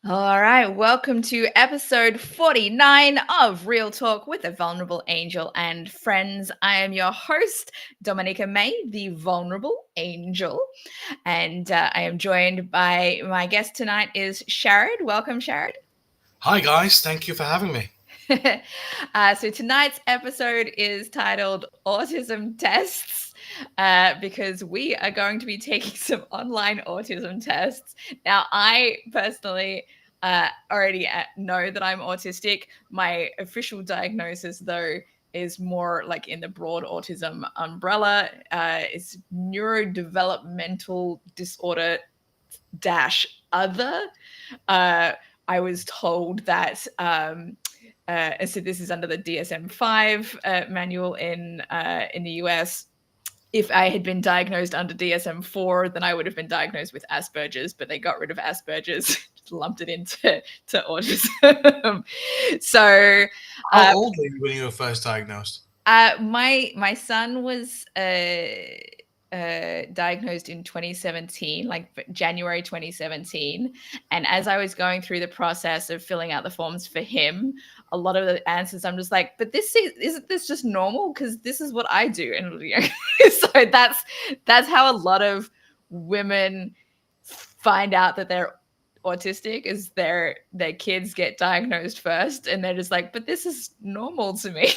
All right, welcome to episode 49 of Real Talk with a Vulnerable Angel and Friends. I am your host, Dominica May, the Vulnerable Angel, and I am joined by my guest tonight is Sharad. Welcome, Sharad. Hi, guys. Thank you for having me. So tonight's episode is titled Autism Tests because we are going to be taking some online autism tests. Now, I personally already know that I'm autistic. My official diagnosis, though, is more like in the broad autism umbrella. It's neurodevelopmental disorder dash other. I was told that and so this is under the DSM-5 manual in the US. If I had been diagnosed under DSM-4, then I would have been diagnosed with Asperger's, but they got rid of Asperger's, just lumped it into autism. So, How old were you when you were first diagnosed? my son was diagnosed in 2017, like January 2017. And as I was going through the process of filling out the forms for him, a lot of the answers I'm just like, but this isn't this just normal? Because this is what I do. And so that's how a lot of women find out that they're autistic is their kids get diagnosed first and they're just like, but this is normal to me.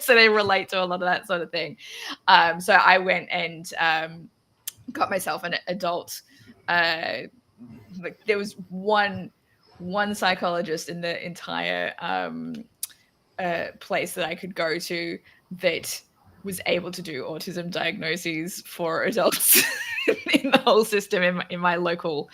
So they relate to a lot of that sort of thing. So I went and got myself an adult like there was one psychologist in the entire place that I could go to that was able to do autism diagnoses for adults in the whole system in my local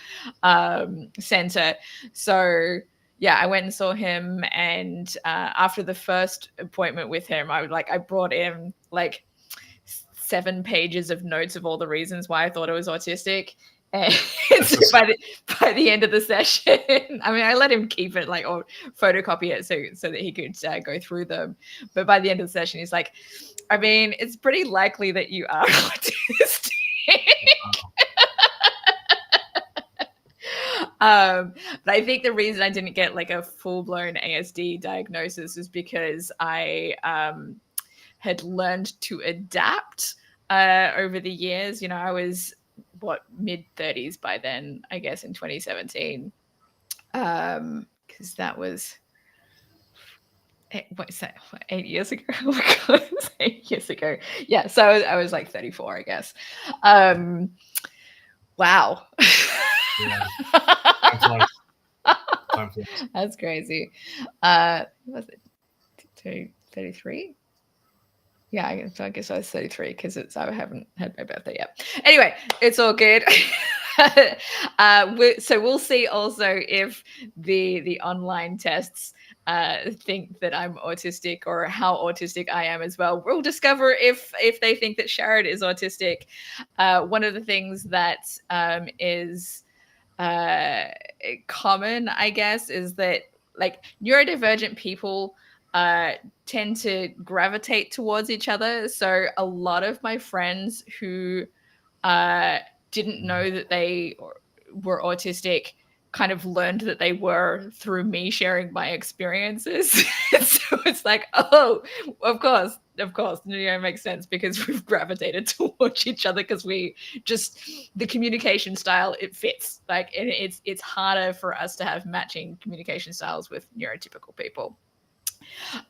center. So yeah, I went and saw him, and after the first appointment with him, I brought in like 7 pages of notes of all the reasons why I thought I was autistic. And so by the end of the session, I mean, I let him keep it like or photocopy it so that he could go through them. But by the end of the session, he's like, I mean, it's pretty likely that you are autistic. But I think the reason I didn't get like a full-blown ASD diagnosis is because I had learned to adapt over the years. You know, I was mid-30s by then, I guess, in 2017, because that was what is that? 8 years ago? Oh my god, it was 8 years ago. Yeah, so I was like 34, I guess. Wow. Yeah. Time flies. That's crazy. Was it 33? Yeah, I guess I was 33 because I haven't had my birthday yet. Anyway, it's all good. So we'll see also if the online tests think that I'm autistic or how autistic I am as well. We'll discover if they think that Sharad is autistic. One of the things that is common, I guess, is that like neurodivergent people tend to gravitate towards each other. So a lot of my friends who didn't know that they were autistic kind of learned that they were through me sharing my experiences. So it's like, oh, of course, it makes sense because we've gravitated towards each other because we just the communication style it fits. Like, and it's harder for us to have matching communication styles with neurotypical people.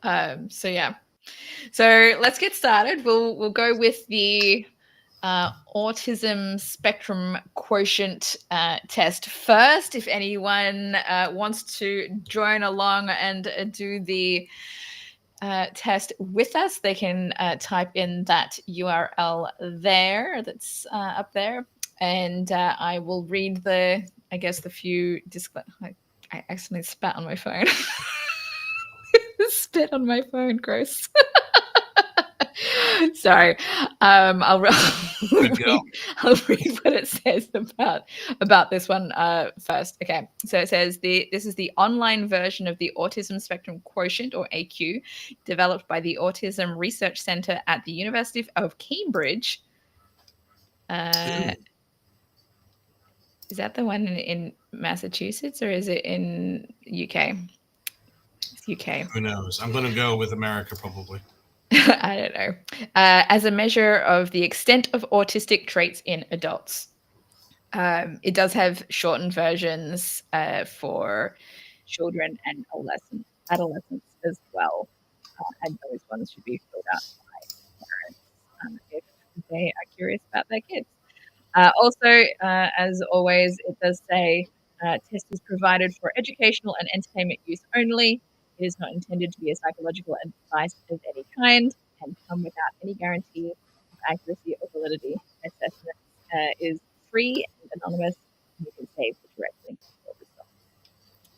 So yeah, so let's get started. We'll go with the autism spectrum quotient test first. If anyone wants to join along and do the test with us, they can type in that URL there that's up there, and I will read the few I accidentally spat on my phone. Spit on my phone, gross. Sorry. I'll read what it says about this one first. Okay, so it says this is the online version of the Autism Spectrum Quotient, or AQ, developed by the Autism Research Centre at the University of Cambridge. Is that the one in Massachusetts or is it in UK? It's UK. Who knows? I'm going to go with America probably. I don't know. As a measure of the extent of autistic traits in adults. It does have shortened versions for children and adolescents as well. And those ones should be filled out by parents if they are curious about their kids. Also, as always, it does say test is provided for educational and entertainment use only. It is not intended to be a psychological advice of any kind and come without any guarantee of accuracy or validity. Assessment is free and anonymous, and you can save it directly.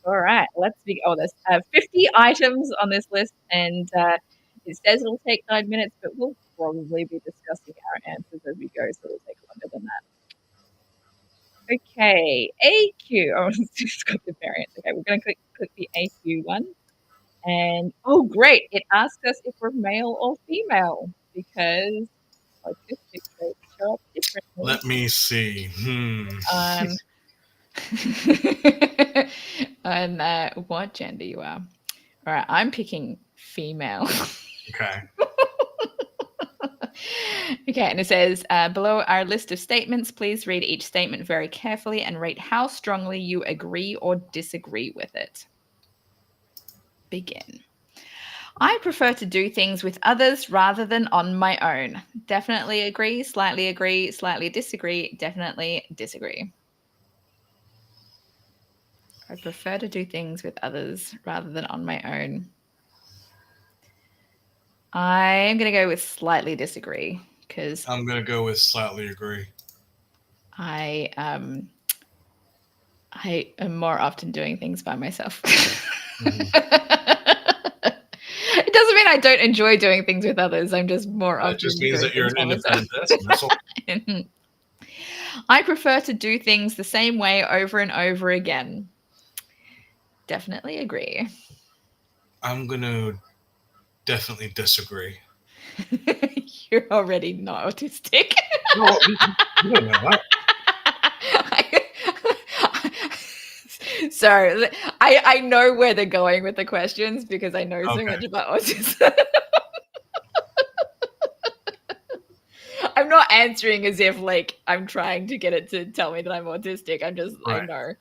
All right, let's begin. Oh, there's 50 items on this list, and it says it'll take 9 minutes, but we'll probably be discussing our answers as we go, so it'll take longer than that. Okay, AQ. Oh, it's got the variants. Okay, we're going to click the AQ one. And, oh, great. It asks us if we're male or female because autistic traits show up differently. Let me see. On what gender you are. All right, I'm picking female. Okay. Okay, and it says, below our list of statements, please read each statement very carefully and rate how strongly you agree or disagree with it. Begin. I prefer to do things with others rather than on my own. Definitely agree, slightly disagree, definitely disagree. I prefer to do things with others rather than on my own. I'm going to go with slightly disagree because I'm going to go with slightly agree. I am more often doing things by myself. It doesn't mean I don't enjoy doing things with others. I'm just more often. It just means doing that you're an things by independent person. That's all. myself. I prefer to do things the same way over and over again. Definitely agree. I'm going to definitely disagree. You're already not autistic. No, you don't know that. So I know where they're going with the questions because I know so much about autism. I'm not answering as if like I'm trying to get it to tell me that I'm autistic. I'm just I know.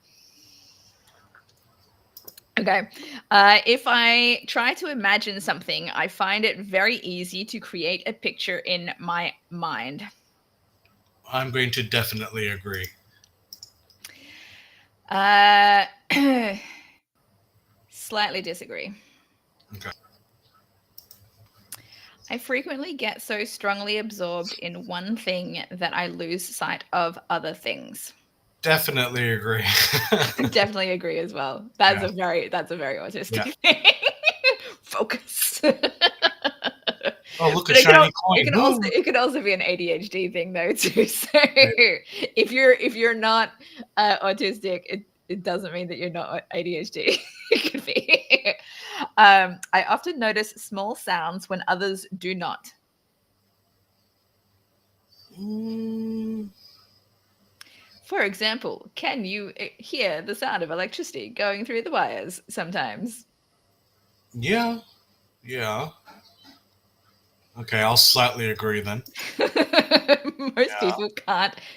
Okay. If I try to imagine something, I find it very easy to create a picture in my mind. I'm going to definitely agree. Slightly disagree. Okay. I frequently get so strongly absorbed in one thing that I lose sight of other things. Definitely agree. Definitely agree as well. That's a very autistic thing. Focus. Oh, look at shiny coin. It could also be an ADHD thing though too. So if you're not autistic, it doesn't mean that you're not ADHD. It could be. I often notice small sounds when others do not. For example, can you hear the sound of electricity going through the wires sometimes? Yeah. Okay, I'll slightly agree then. Most people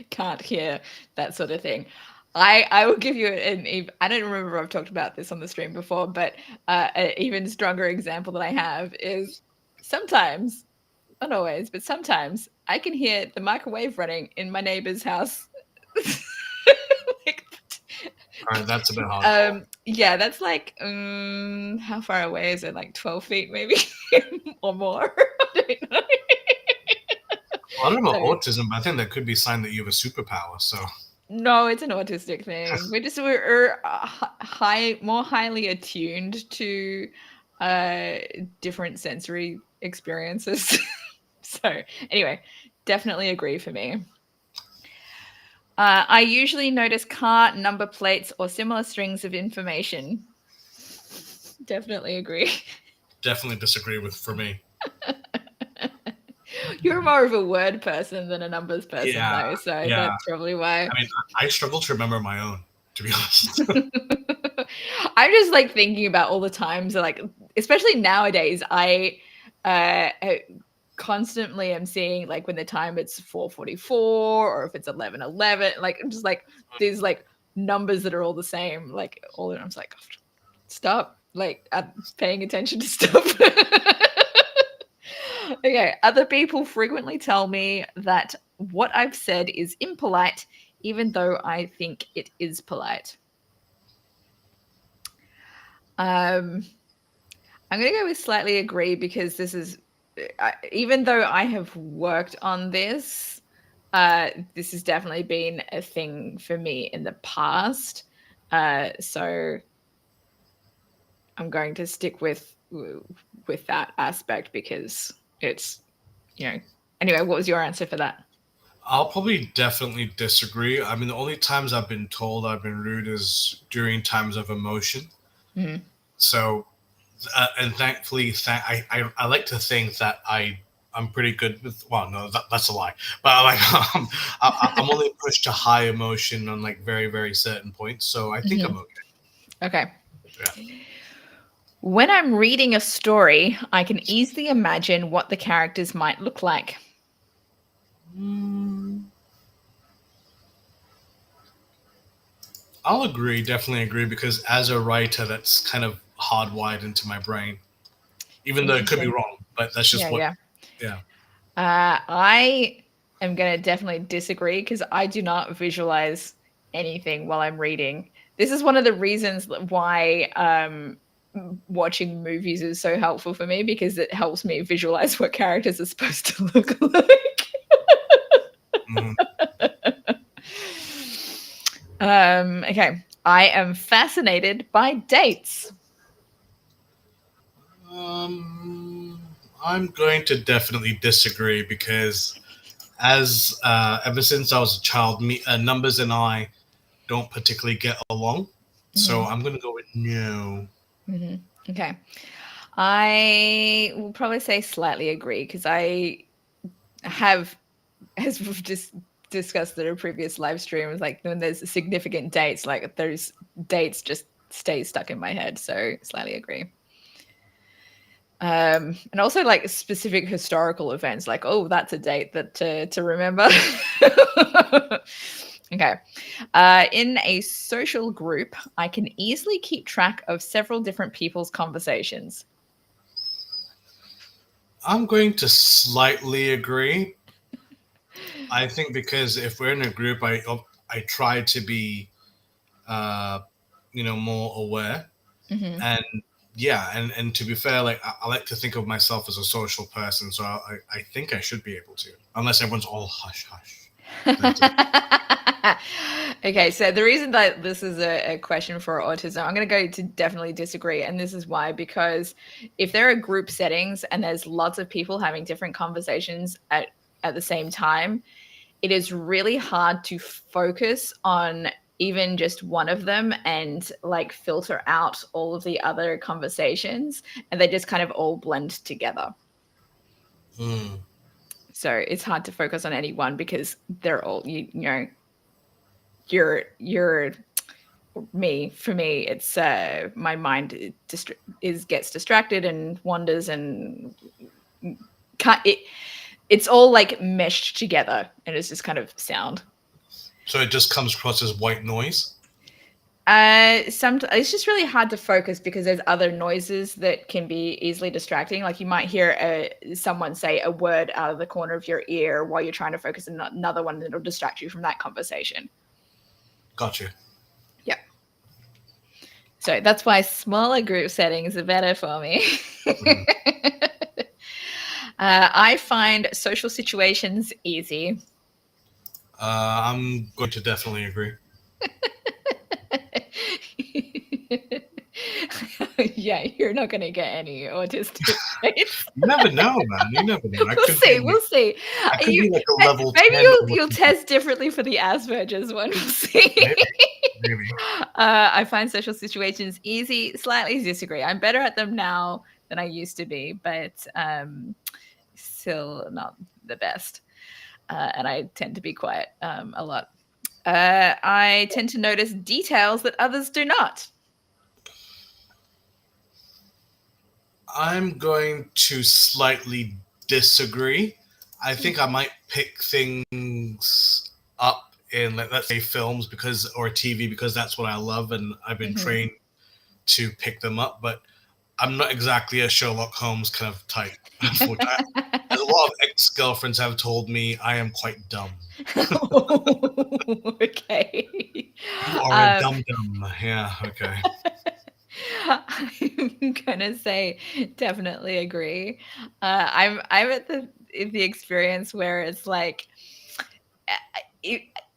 can't hear that sort of thing. I will give you I don't remember if I've talked about this on the stream before, but an even stronger example that I have is sometimes, not always, but sometimes I can hear the microwave running in my neighbor's house. All right, that's a bit hard. Yeah, that's like how far away is it? Like 12 feet maybe or more. I don't know. Well, I don't know about autism, but I think that could be a sign that you have a superpower. So no, it's an autistic thing. We're more highly attuned to different sensory experiences. So anyway, definitely agree for me. I usually notice car number plates or similar strings of information. Definitely agree. Definitely disagree for me. You're more of a word person than a numbers person, Yeah, though, so yeah. that's probably why. I mean, I struggle to remember my own, to be honest. I'm just like thinking about all the times, like especially nowadays, I constantly am seeing like when the time it's 4:44 or if it's 11:11, like I'm just like these like numbers that are all the same, like all of them. I'm just like, stop, like I'm paying attention to stuff. Okay, other people frequently tell me that what I've said is impolite, even though I think it is polite. I'm going to go with slightly agree because this is, even though I have worked on this, this has definitely been a thing for me in the past. So I'm going to stick with that aspect because it's, Anyway, what was your answer for that? I'll probably definitely disagree. I mean, the only times I've been told I've been rude is during times of emotion. Mm-hmm. So, and thankfully, I like to think that I'm pretty good with. Well, no, that's a lie. But like, I'm only pushed to high emotion on like very very certain points. So I think I'm okay. Okay. Yeah. When I'm reading a story, I can easily imagine what the characters might look like. I'll agree, definitely agree, because as a writer, that's kind of hardwired into my brain, even though it could be Interesting. wrong. But that's just Yeah. yeah. I am going to definitely disagree because I do not visualize anything while I'm reading. This is one of the reasons why watching movies is so helpful for me because it helps me visualize what characters are supposed to look like. Mhm. Okay. I am fascinated by dates. I'm going to definitely disagree because as ever since I was a child, numbers and I don't particularly get along. So Mhm. I'm going to go with no. Okay. I will probably say slightly agree because I have, as we've just discussed in a previous live stream, is like when there's significant dates, like those dates just stay stuck in my head. So slightly agree. And also like specific historical events, like, oh, that's a date that to remember. Okay. In a social group, I can easily keep track of several different people's conversations. I'm going to slightly agree. I think because if we're in a group, I try to be uh, more aware. Mm-hmm. And yeah, and to be fair, like I like to think of myself as a social person, so I think I should be able to, unless everyone's all hush hush. Okay, so the reason that this is a question for autism, I'm going to go to definitely disagree. And this is why, because if there are group settings and there's lots of people having different conversations at the same time, it is really hard to focus on even just one of them and like filter out all of the other conversations, and they just kind of all blend together. Mm. So it's hard to focus on any one because they're all you're me. For me, it's my mind gets distracted and wanders and it's all like meshed together and it's just kind of sound. So it just comes across as white noise. It's just really hard to focus because there's other noises that can be easily distracting. Like you might hear someone say a word out of the corner of your ear while you're trying to focus on another one that'll distract you from that conversation. Gotcha. Yeah. So that's why smaller group settings are better for me. Mhm. I find social situations easy. I'm going to definitely agree. Yeah, you're not going to get any autistic traits. You never know, man. You never know. We'll see. We'll see. I could be like a level Maybe 10 you'll autism. test differently for the Asperger's one. We'll see. Maybe. I find social situations easy. Slightly disagree. I'm better at them now than I used to be, but still not the best. And I tend to be quiet a lot. I tend to notice details that others do not. I'm going to slightly disagree. I think I might pick things up in, like, let's say, films because or TV because that's what I love and I've been trained to pick them up. But I'm not exactly a Sherlock Holmes kind of type. Unfortunately, as a lot of ex-girlfriends have told me, I am quite dumb. Okay. You are a dumb dumb. Yeah. Okay. I'm gonna say definitely agree. I'm at the experience where it's like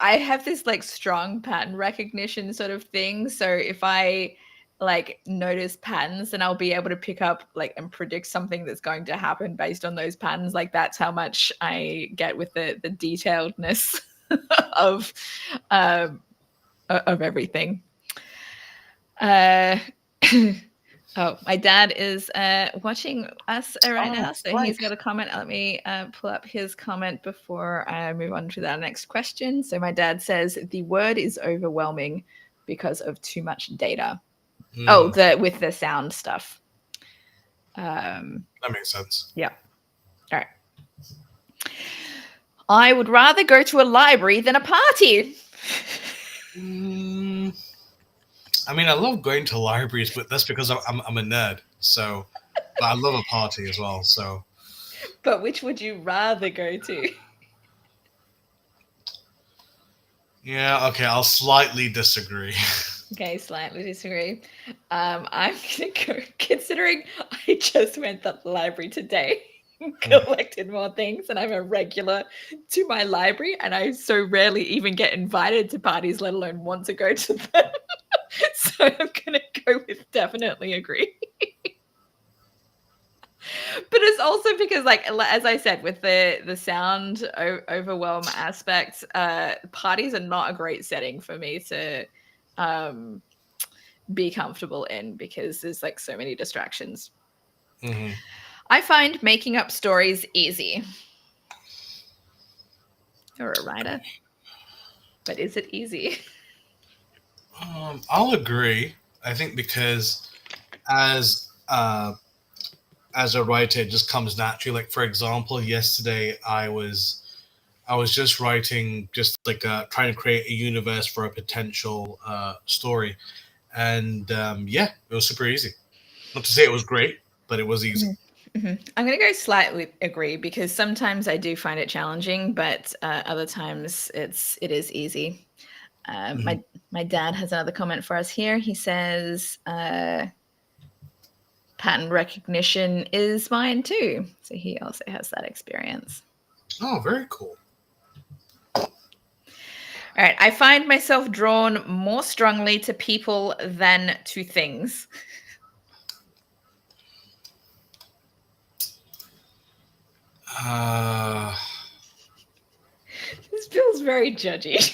I have this like strong pattern recognition sort of thing. So if I like notice patterns, then I'll be able to pick up like and predict something that's going to happen based on those patterns. Like that's how much I get with the detailedness of everything. Oh, my dad is watching us right now, so right. he's got a comment. Let me pull up his comment before I move on to that next question. So my dad says the word is overwhelming because of too much data. Oh, with the sound stuff. That makes sense. Yeah. All right. I would rather go to a library than a party. I mean, I love going to libraries, but that's because I'm a nerd. So, but I love a party as well. So, but which would you rather go to? Yeah, okay, I'll slightly disagree. Okay, slightly disagree. I'm gonna go, considering I just went to the library today and collected more things, and I'm a regular to my library, and I so rarely even get invited to parties, let alone want to go to them. So I'm gonna go with definitely agree. But it's also because, like, as I said, with the sound overwhelm aspect, parties are not a great setting for me to be comfortable in because there's like so many distractions. I find making up stories easy. You're a writer, but is it easy? I'll agree. I think because as as a writer, it just comes naturally. Like, for example, yesterday I was just writing, just like trying to create a universe for a potential story, and yeah, it was super easy. Not to say it was great, but it was easy. I'm going to go slightly agree because sometimes I do find it challenging, but other times it is easy. My dad has another comment for us here. He says pattern recognition is mine too, so he also has that experience. Oh, very cool. All right, I find myself drawn more strongly to people than to things. This feels very judgy.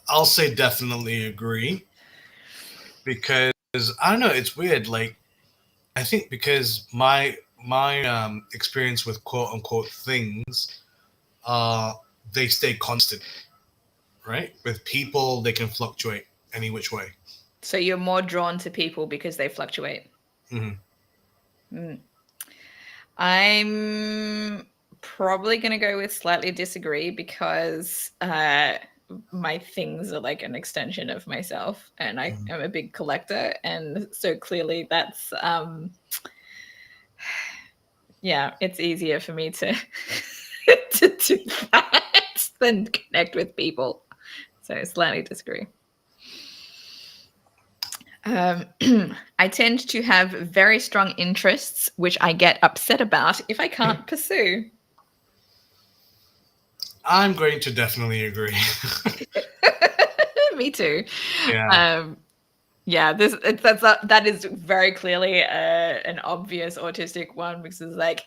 I'll say definitely agree because I don't know. It's weird. Like, I think because my experience with quote unquote things, they stay constant, right? With people, they can fluctuate any which way. So you're more drawn to people because they fluctuate. I'm probably going to go with slightly disagree because my things are like an extension of myself, and I am a big collector, and so clearly that's yeah, it's easier for me to to do that than connect with people. So slightly disagree. I tend to have very strong interests, which I get upset about if I can't pursue. I'm going to definitely agree. Me too. Yeah. Yeah, that is very clearly an obvious autistic one because it's like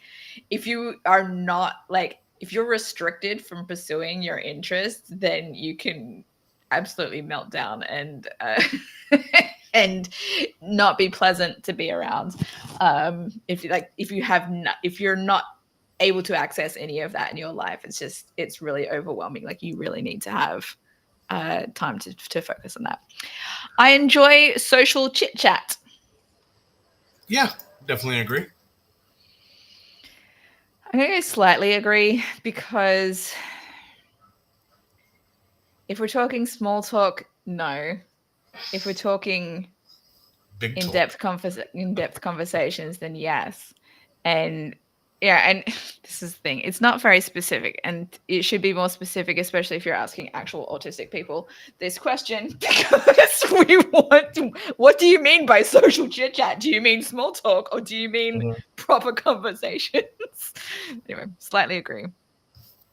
if you are not like if you're restricted from pursuing your interests, then you can absolutely melt down and and not be pleasant to be around. If you're not able to access any of that in your life, it's really overwhelming. Like you really need to have time to focus on that. I enjoy social chit chat. Yeah, definitely agree. I'm going to slightly agree because if we're talking small talk, no. If we're talking Big talk. in-depth conversations, then yes. And yeah, and this is the thing, it's not very specific, and it should be more specific, especially if you're asking actual autistic people this question, because we want to, what do you mean by social chit chat? Do you mean small talk, or do you mean proper conversations? Anyway, slightly agree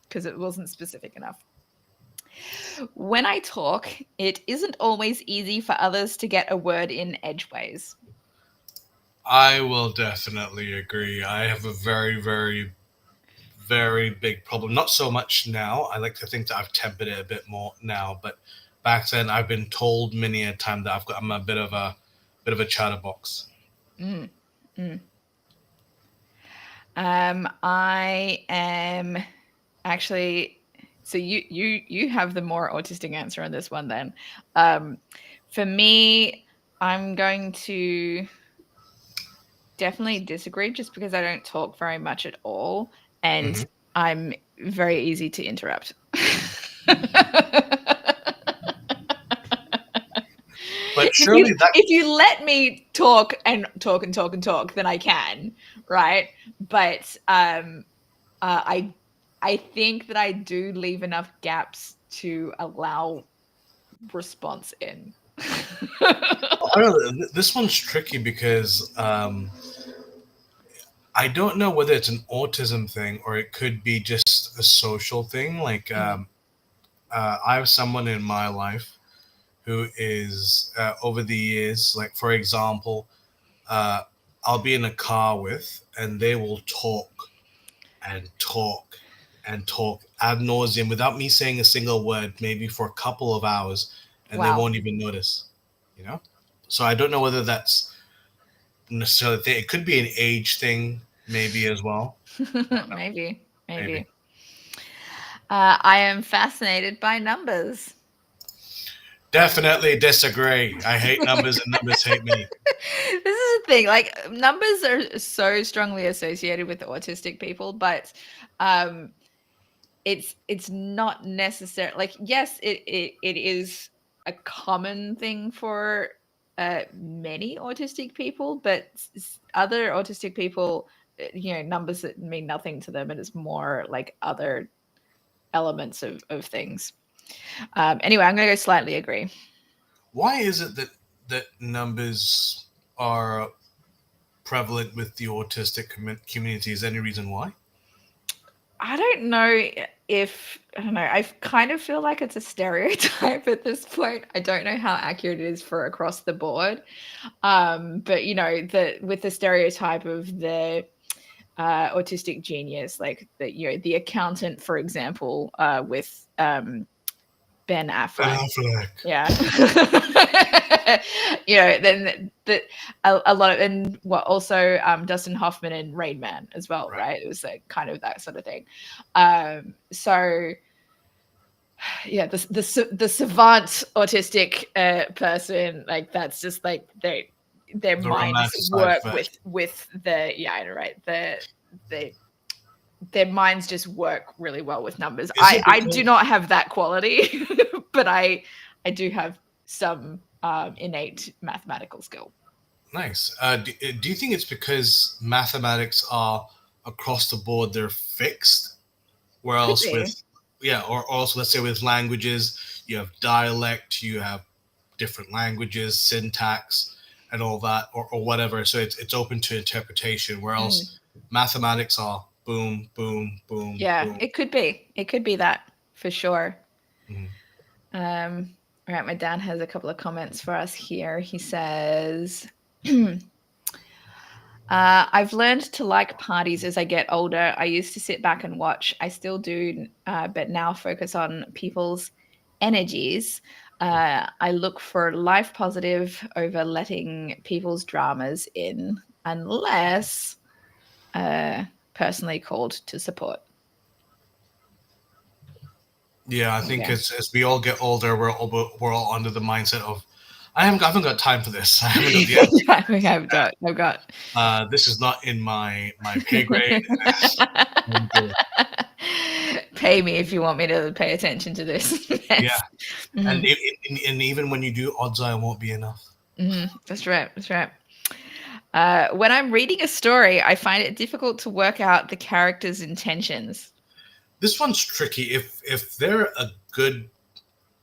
because it wasn't specific enough. When I talk, it isn't always easy for others to get a word in edgeways. I will definitely agree. I have a very, very, very big problem. Not so much now. I like to think that I've tempered it a bit more now, but back then I've been told many a time that I'm a bit of a chatterbox. Mm, mm. I am actually. So you have the more autistic answer on this one then. For me, I'm going to definitely disagree just because I don't talk very much at all, and Hmm. I'm very easy to interrupt. But surely that If you let me talk and talk and talk and talk, then I can, right? But I think that I do leave enough gaps to allow response in. I don't know, this one's tricky because I don't know whether it's an autism thing or it could be just a social thing. Like I have someone in my life who is over the years, like for example, uh, I'll be in a car with, and they will talk and talk and talk ad nauseum without me saying a single word, maybe for a couple of hours, and they Wow. won't even notice. You know, so I don't know whether that's necessarily the thing. It could be an age thing, maybe as well. I don't know. Maybe, Maybe. maybe. I am fascinated by numbers. Definitely disagree. I hate numbers and numbers hate me. This is the thing, like numbers are so strongly associated with autistic people, but um it's not necessary, like yes, it is a common thing for many autistic people, but other autistic people, numbers that mean nothing to them, and it's more like other elements of things. Anyway, I'm gonna go slightly agree. Why is it that numbers are prevalent with the autistic community? Is there any reason why? I don't know if I don't know. I kind of feel like it's a stereotype at this point. I don't know how accurate it is for across the board. But the with the stereotype of the autistic genius, like the accountant, for example, with Ben Ben Affleck. Affleck. Yeah. Then a lot of, and what also Dustin Hoffman and Rain Man as well, Right. right? It was like kind of that sort of thing. So yeah, the savant autistic person, like that's just like their The minds romanticized work version. with the, yeah, I know, right, the their minds just work really well with numbers. Is it I do because not have that quality, but I do have some innate mathematical skill. nice? Do you think it's because mathematics are across the board they're fixed, where Could else be. with yeah, or also let's say with languages you have dialect, you have different languages, syntax, and all that, or whatever. So it's open to interpretation. Where Mm. else mathematics are boom, boom, boom, Yeah, boom. it could be. It could be that for sure. Mhm. All right, my dad has a couple of comments for us here. He says, I've learned to like parties as I get older. I used to sit back and watch. I still do, but now focus on people's energies. I look for life positive over letting people's dramas in, unless personally called to support. Yeah, I There you think go. as we all get older, we're all under the mindset of, I haven't got time for this. I haven't got the energy. I've got. This is not in my pay grade. And, Pay me if you want me to pay attention to this. yeah, Yes. and Mhm. and even when you do, odds are it won't be enough. That's right. That's right. When I'm reading a story, I find it difficult to work out the character's intentions. This one's tricky. If they're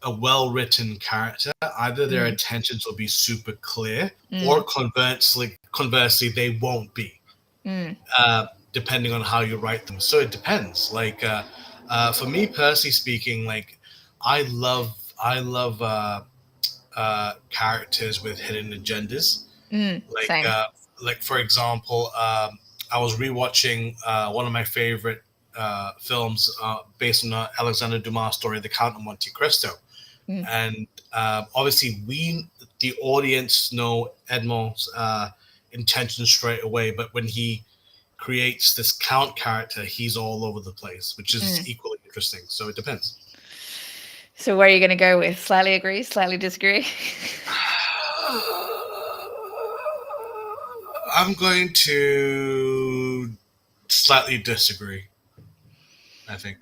a well written character, either their Mm, intentions will be super clear, or mm, conversely, they won't be. mm, Depending on how you write them. So it depends. For me personally speaking, like I love characters with hidden agendas. Like same. uh, like for example, I was rewatching one of my favorite films based on Alexander Dumas' story, The Count of Monte Cristo, Mm, and obviously the audience, know Edmond's intentions straight away, but when he creates this count character, he's all over the place, which is mm. equally interesting. So it depends. So where are you going to go with? Slightly agree, slightly disagree? I'm going to slightly disagree, I think.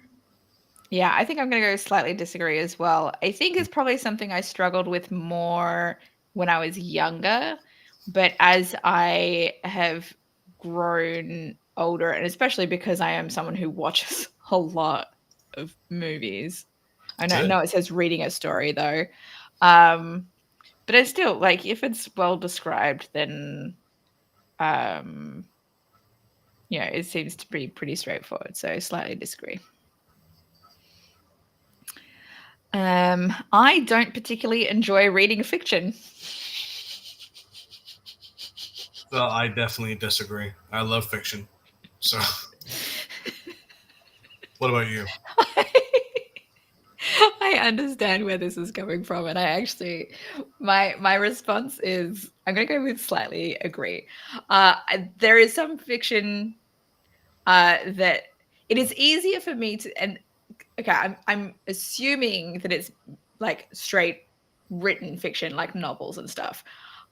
Yeah, I think I'm going to go slightly disagree as well. I think it's probably something I struggled with more when I was younger, but as I have grown older, and especially because I am someone who watches a lot of movies. Good. know it says reading a story though. Um, but it's still like if it's well described, then um, it seems to be pretty straightforward. So slightly disagree. I don't particularly enjoy reading fiction. Well, I definitely disagree. I love fiction. So, what about you? I understand where this is coming from, and I actually, my response is I'm going to go with slightly agree. There is some fiction that it is easier for me to, and okay, I'm assuming that it's like straight written fiction, like novels and stuff.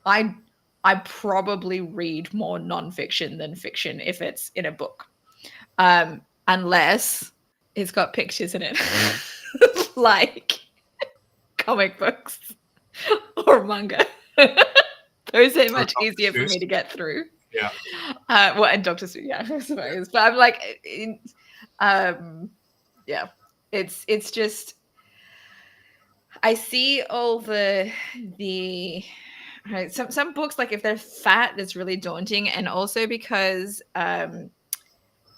I I probably read more nonfiction than fiction if it's in a book, unless it's got pictures in it, like comic books or manga. Those are Or much Dr. easier for Seuss? me to get through. Yeah. Well, and Doctor Seuss, yeah, I suppose. But I'm like, um, yeah, it's just I see all the right, some books like if they're fat, it's really daunting, and also because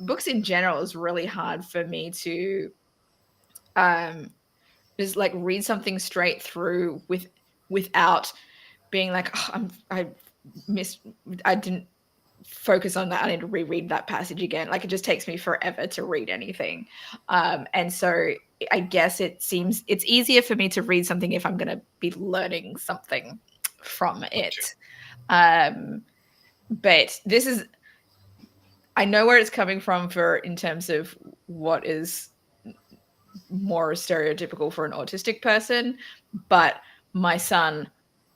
books in general is really hard for me to um just like read something straight through without being like I missed I didn't focus on that. I need to reread that passage again. Like it just takes me forever to read anything. And so I guess it's easier for me to read something if I'm going to be learning something from Okay. it. But this is, I know where it's coming from for in terms of what is more stereotypical for an autistic person, but my son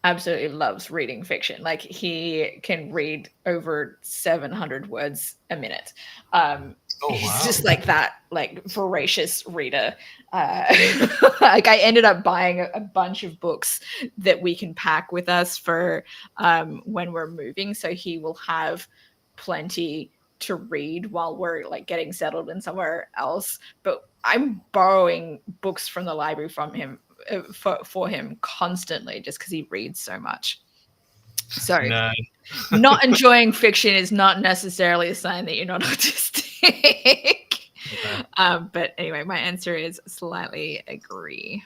absolutely loves reading fiction. Like he can read over 700 words a minute. Oh He's wow. just like that, like voracious reader. Like I ended up buying a bunch of books that we can pack with us for when we're moving, so he will have plenty to read while we're like getting settled in somewhere else. But I'm borrowing books from the library from him for him constantly just because he reads so much. So No. not enjoying fiction is not necessarily a sign that you're not autistic. Okay. But anyway, my answer is slightly agree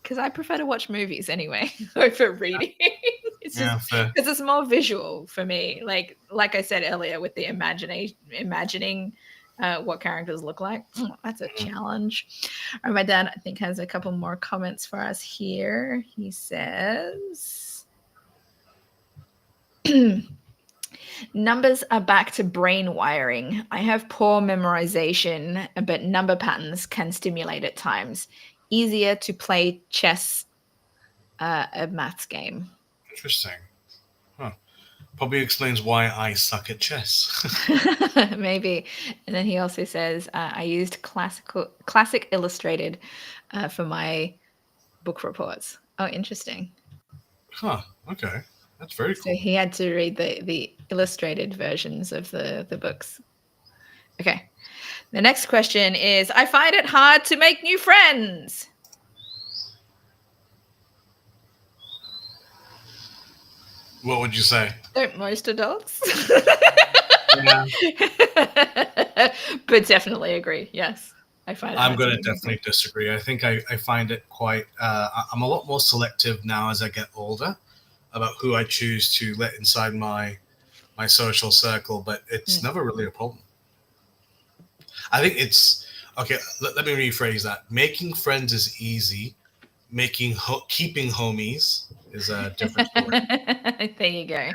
because I prefer to watch movies anyway over reading. It's just Yeah. Fair. because it's more visual for me. Like I said earlier, with the imagining what characters look like. That's a challenge. All right, my dad, I think, has a couple more comments for us here. He says, numbers are back to brain wiring. I have poor memorization, but number patterns can stimulate at times. Easier to play chess, a maths game. Interesting. Huh. Probably explains why I suck at chess. Maybe. And then he also says, I used classic illustrated for my book reports. Oh, interesting. Huh. Okay. That's very So cool. he had to read the illustrated versions of the books. Okay. The next question is, I find it hard to make new friends. What would you say? Don't most adults? Yeah. But definitely agree. Yes. I find it I'm hard to going to make new friends. definitely disagree. I think I find it quite. I'm a lot more selective now as I get older about who I choose to let inside my social circle, but it's never really a problem. I think it's okay. Let me rephrase that. Making friends is easy. Keeping homies is a different story. There you go.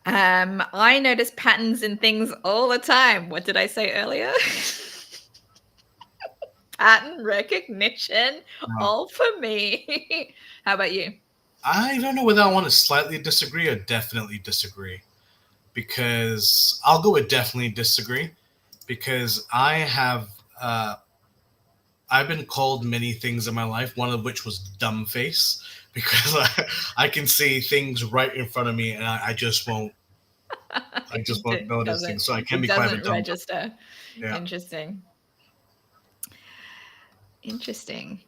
I notice patterns in things all the time. What did I say earlier? Pattern recognition, No. all for me. How about you? I don't know whether I want to slightly disagree or definitely disagree, because I'll go with definitely disagree, because I've been called many things in my life, one of which was dumb face, because I can see things right in front of me and I just won't It notice doesn't. things. So I can It be quite a doesn't dumb. register. Yeah. Interesting. Interesting.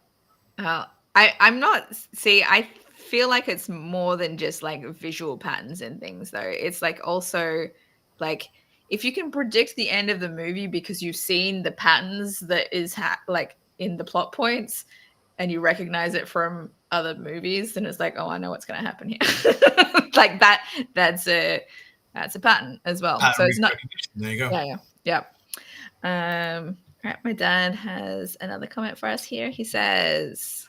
I'm not. See, I feel like it's more than just like visual patterns and things, though. It's like also like if you can predict the end of the movie because you've seen the patterns that is like in the plot points and you recognize it from other movies, then it's like, oh, I know what's going to happen here. Like that. That's a pattern as well. So Pattern it's not. recognition. There you go. Yeah. All right, my dad has another comment for us here. He says,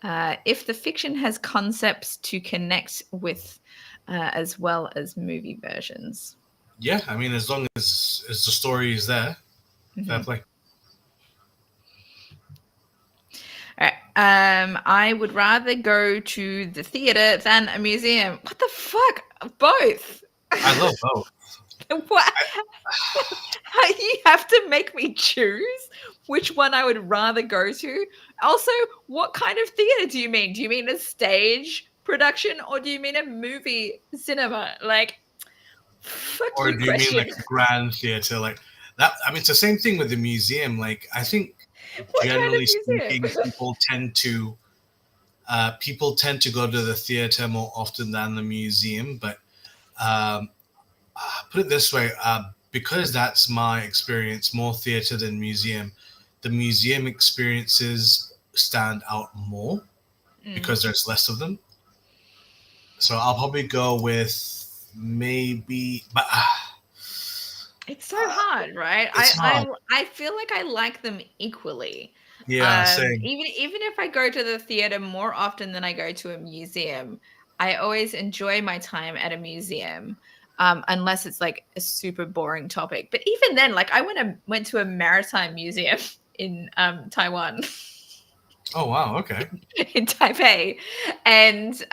if the fiction has concepts to connect with as well as movie versions. Yeah, I mean, as long as the story is there, fair Mhm. play. All right. I would rather go to the theater than a museum. What the fuck? Both. I love both. What? You have to make me choose which one I would rather go to. Also, what kind of theater do you mean? Do you mean a stage production or do you mean a movie cinema? Like, fuck Or you, do you mean question. like a grand theater, like that? I mean, it's the same thing with the museum. Like, I think What kind of generally museum? speaking, people tend to go to the theater more often than the museum. But um, put it this way, because that's my experience, more theater than museum. The museum experiences stand out more Mm. because there's less of them. So I'll probably go with maybe, but It's so hard, right? it's hard. I feel like I like them equally. Yeah, same. Even if I go to the theater more often than I go to a museum, I always enjoy my time at a museum. Unless it's like a super boring topic. But even then, like I went to a maritime museum in Taiwan, Oh wow, okay. in Taipei, and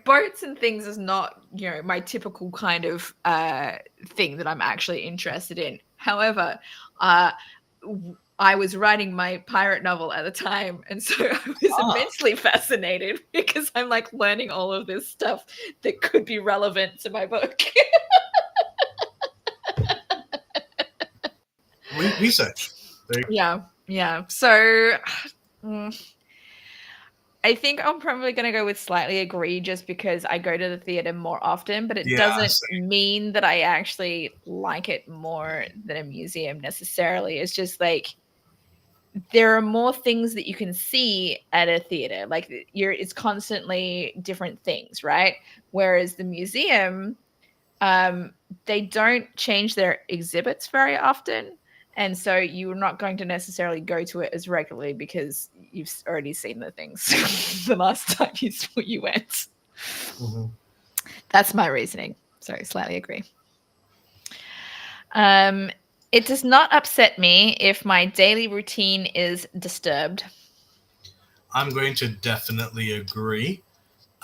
boats and things is not, my typical kind of thing that I'm actually interested in. However, uh, I was writing my pirate novel at the time, and so I was Ah, immensely fascinated because I'm like learning all of this stuff that could be relevant to my book. research. There. Yeah. So mm, I think I'm probably going to go with slightly agree just because I go to the theater more often, but it Yeah, doesn't mean that I actually like it more than a museum necessarily. It's just like there are more things that you can see at a theater. Like it's constantly different things, right? Whereas the museum, They don't change their exhibits very often. And so you're not going to necessarily go to it as regularly because you've already seen the things the last time you went. Mm-hmm. That's my reasoning. So slightly agree. It does not upset me if my daily routine is disturbed. I'm going to definitely agree.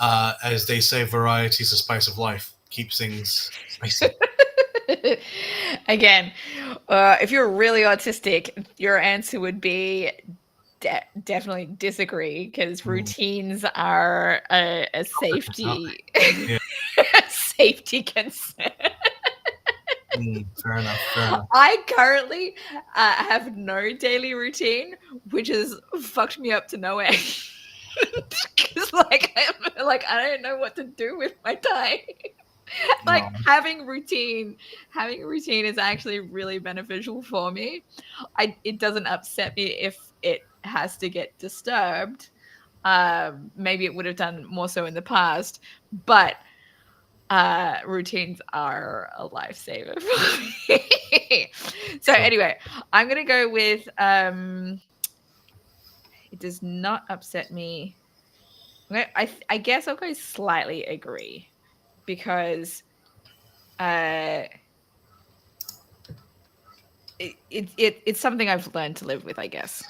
As they say, variety is the spice of life. Keeps things spicy. Again, if you're really autistic, your answer would be definitely disagree because routines are a safety Yeah. safety concern. Fair enough. Fair enough. I currently have no daily routine, which has fucked me up to no end. Because I don't know what to do with my time. Like No. having routine is actually really beneficial for me. It doesn't upset me if it has to get disturbed. Maybe it would have done more so in the past, but routines are a lifesaver for me. So Sure. anyway, I'm gonna go with it does not upset me. I guess I'll go slightly agree because it's something I've learned to live with, I guess.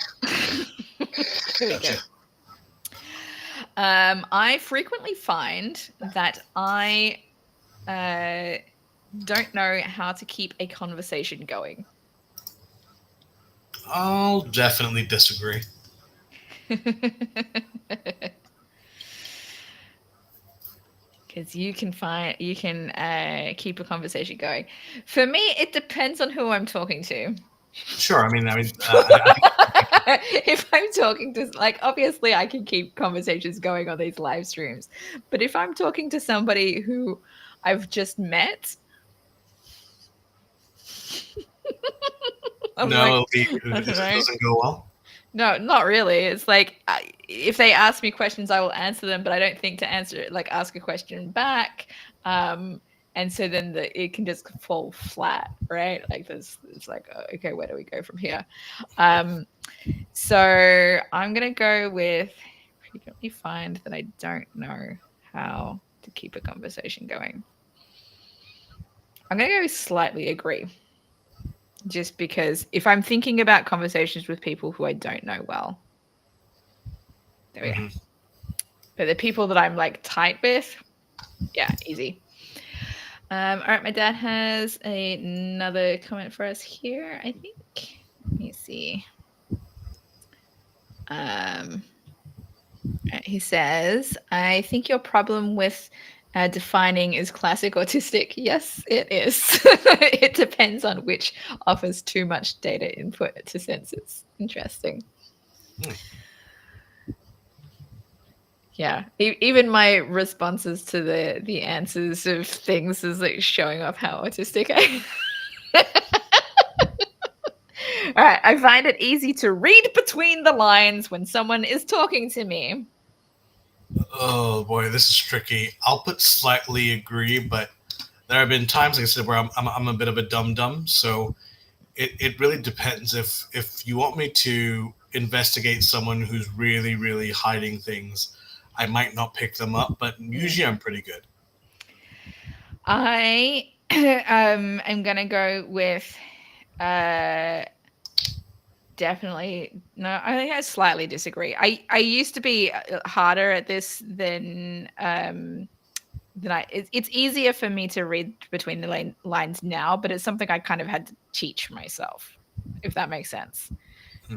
There we go. Gotcha. I frequently find that I don't know how to keep a conversation going. I'll definitely disagree. Because you can keep a conversation going. For me, it depends on who I'm talking to. Sure. I mean, If I'm talking to, like, obviously I can keep conversations going on these live streams, but if I'm talking to somebody who I've just met, I'm like, no, it I don't know. doesn't go well. No, not really. It's like if they ask me questions, I will answer them, but I don't think to ask a question back. And so then it can just fall flat, right? Like it's like, okay, where do we go from here? So I'm gonna go with frequently find that I don't know how to keep a conversation going. I'm gonna go slightly agree. Just because if I'm thinking about conversations with people who I don't know well, there we go. But the people that I'm like tight with, yeah, easy. All right, my dad has another comment for us here, I think. Let me see. He says, I think your problem with defining is classic autistic. Yes, it is. It depends on which offers too much data input to senses. Interesting. Yeah, even my responses to the answers of things is like showing off how autistic I am. All right, I find it easy to read between the lines when someone is talking to me. Oh boy, this is tricky. I'll put slightly agree, but there have been times, like I said, where I'm a bit of a dum dum. So it really depends. If you want me to investigate someone who's really hiding things, I might not pick them up. But usually, I'm pretty good. I am gonna go with definitely no. I think I slightly disagree. I used to be harder at this than it's easier for me to read between the lines now, but it's something I kind of had to teach myself, if that makes sense.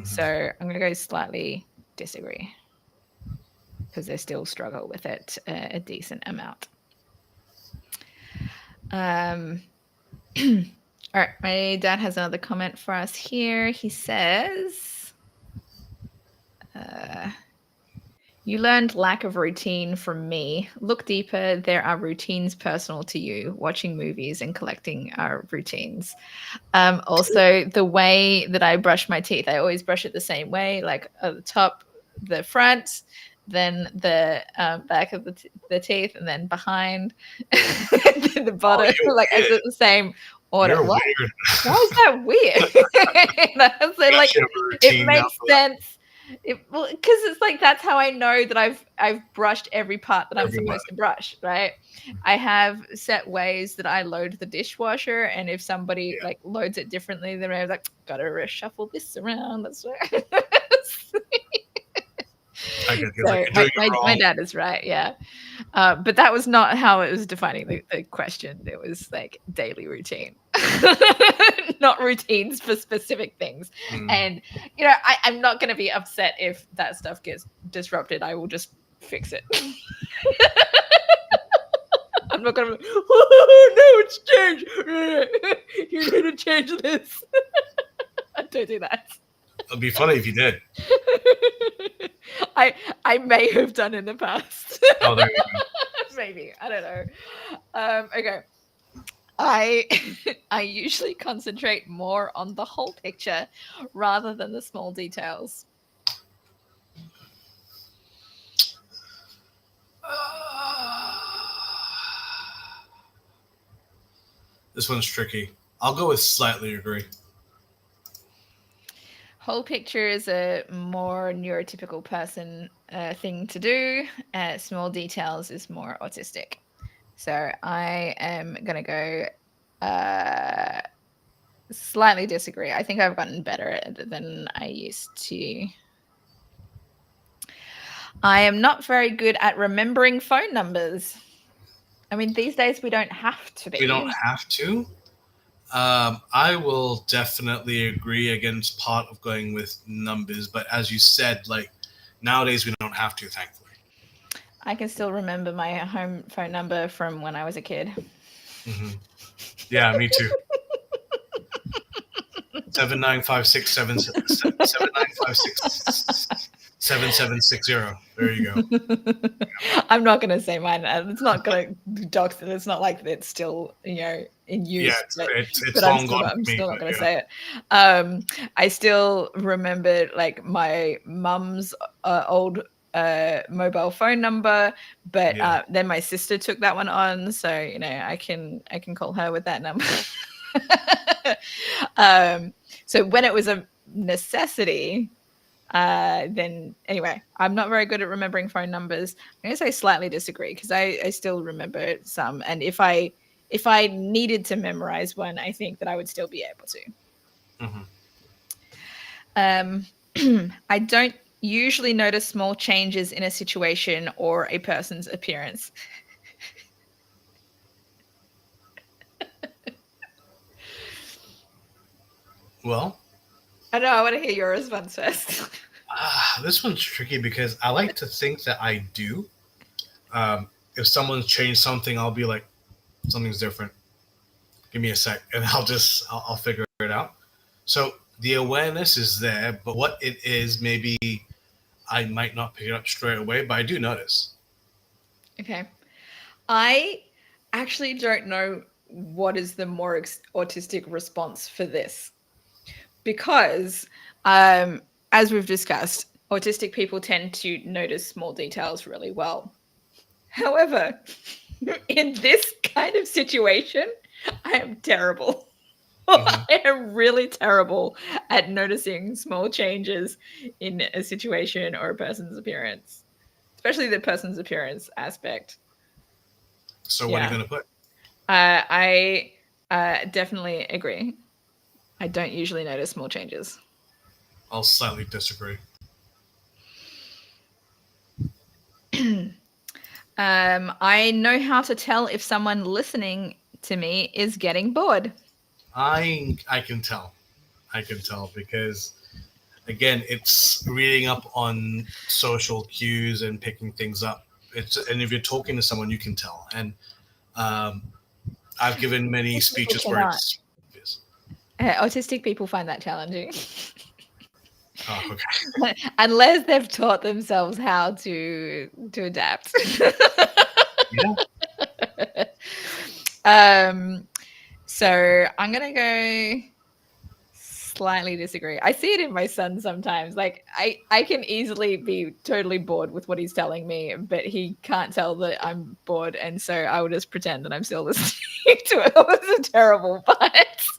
So I'm gonna go slightly disagree because I still struggle with it a decent amount. All right, my dad has another comment for us here. He says, you learned lack of routine from me. Look deeper. There are routines personal to you. Watching movies and collecting are routines. Also, the way that I brush my teeth, I always brush it the same way, like at the top, the front, then the back of the teeth, and then behind, and then the bottom, like as the same order. You're What? weird. Why is that weird? So like, it makes sense. Well, because it's like that's how I know that I've brushed every part that I'm supposed to brush, right? I have set ways that I load the dishwasher, and if somebody like loads it differently, then I'm like, gotta reshuffle this around. That's right. So my dad is right, yeah. But that was not how it was defining the question. It was like daily routine, not routines for specific things. And I'm not going to be upset if that stuff gets disrupted. I will just fix it. I'm not going to. Oh, no, it's changed. You need to change this. Don't do that. It'd be funny if you did. I may have done in the past. Oh, there you go. Maybe. I don't know. Okay. I usually concentrate more on the whole picture rather than the small details. This one's tricky. I'll go with slightly agree. Whole picture is a more neurotypical person thing to do. Small details is more autistic. So I am going to go slightly disagree. I think I've gotten better at it than I used to. I am not very good at remembering phone numbers. I mean, these days we don't have to be. We don't have to. I will definitely agree against part of going with numbers, but as you said, like nowadays we don't have to, thankfully. I can still remember my home phone number from when I was a kid. Mm-hmm. Yeah, me too. 79567760. There you go. I'm not going to say mine. It's not going to dox it. It's not like it's still, in use. Yeah, it's but long gone. I'm still not going to say it. I still remember like my mum's old mobile phone number, but then my sister took that one on, so I can call her with that number. So when it was a necessity, then anyway, I'm not very good at remembering phone numbers. I'm going to say slightly disagree because I still remember some, and if I needed to memorize one, I think that I would still be able to. Mm-hmm. I don't usually notice small changes in a situation or a person's appearance. Well, I know. I want to hear your response first. This one's tricky because I like to think that I do. If someone's changed something, I'll be like, something's different. Give me a sec, and I'll figure it out. So the awareness is there, but what it is, maybe I might not pick it up straight away, but I do notice. Okay. I actually don't know what is the more autistic response for this. Because, as we've discussed, autistic people tend to notice small details really well. However, in this kind of situation, I am terrible. Mm-hmm. I am really terrible at noticing small changes in a situation or a person's appearance, especially the person's appearance aspect. So what are you going to put? I definitely agree. I don't usually notice small changes. I'll slightly disagree. I know how to tell if someone listening to me is getting bored. I can tell. I can tell because, again, it's reading up on social cues and picking things up. And if you're talking to someone, you can tell. And I've given many speeches where it's autistic people find that challenging. Oh, okay. Unless they've taught themselves how to adapt. Yeah. So I'm gonna go slightly disagree. I see it in my son sometimes. Like I can easily be totally bored with what he's telling me, but he can't tell that I'm bored, and so I will just pretend that I'm still listening to it. It's terrible, but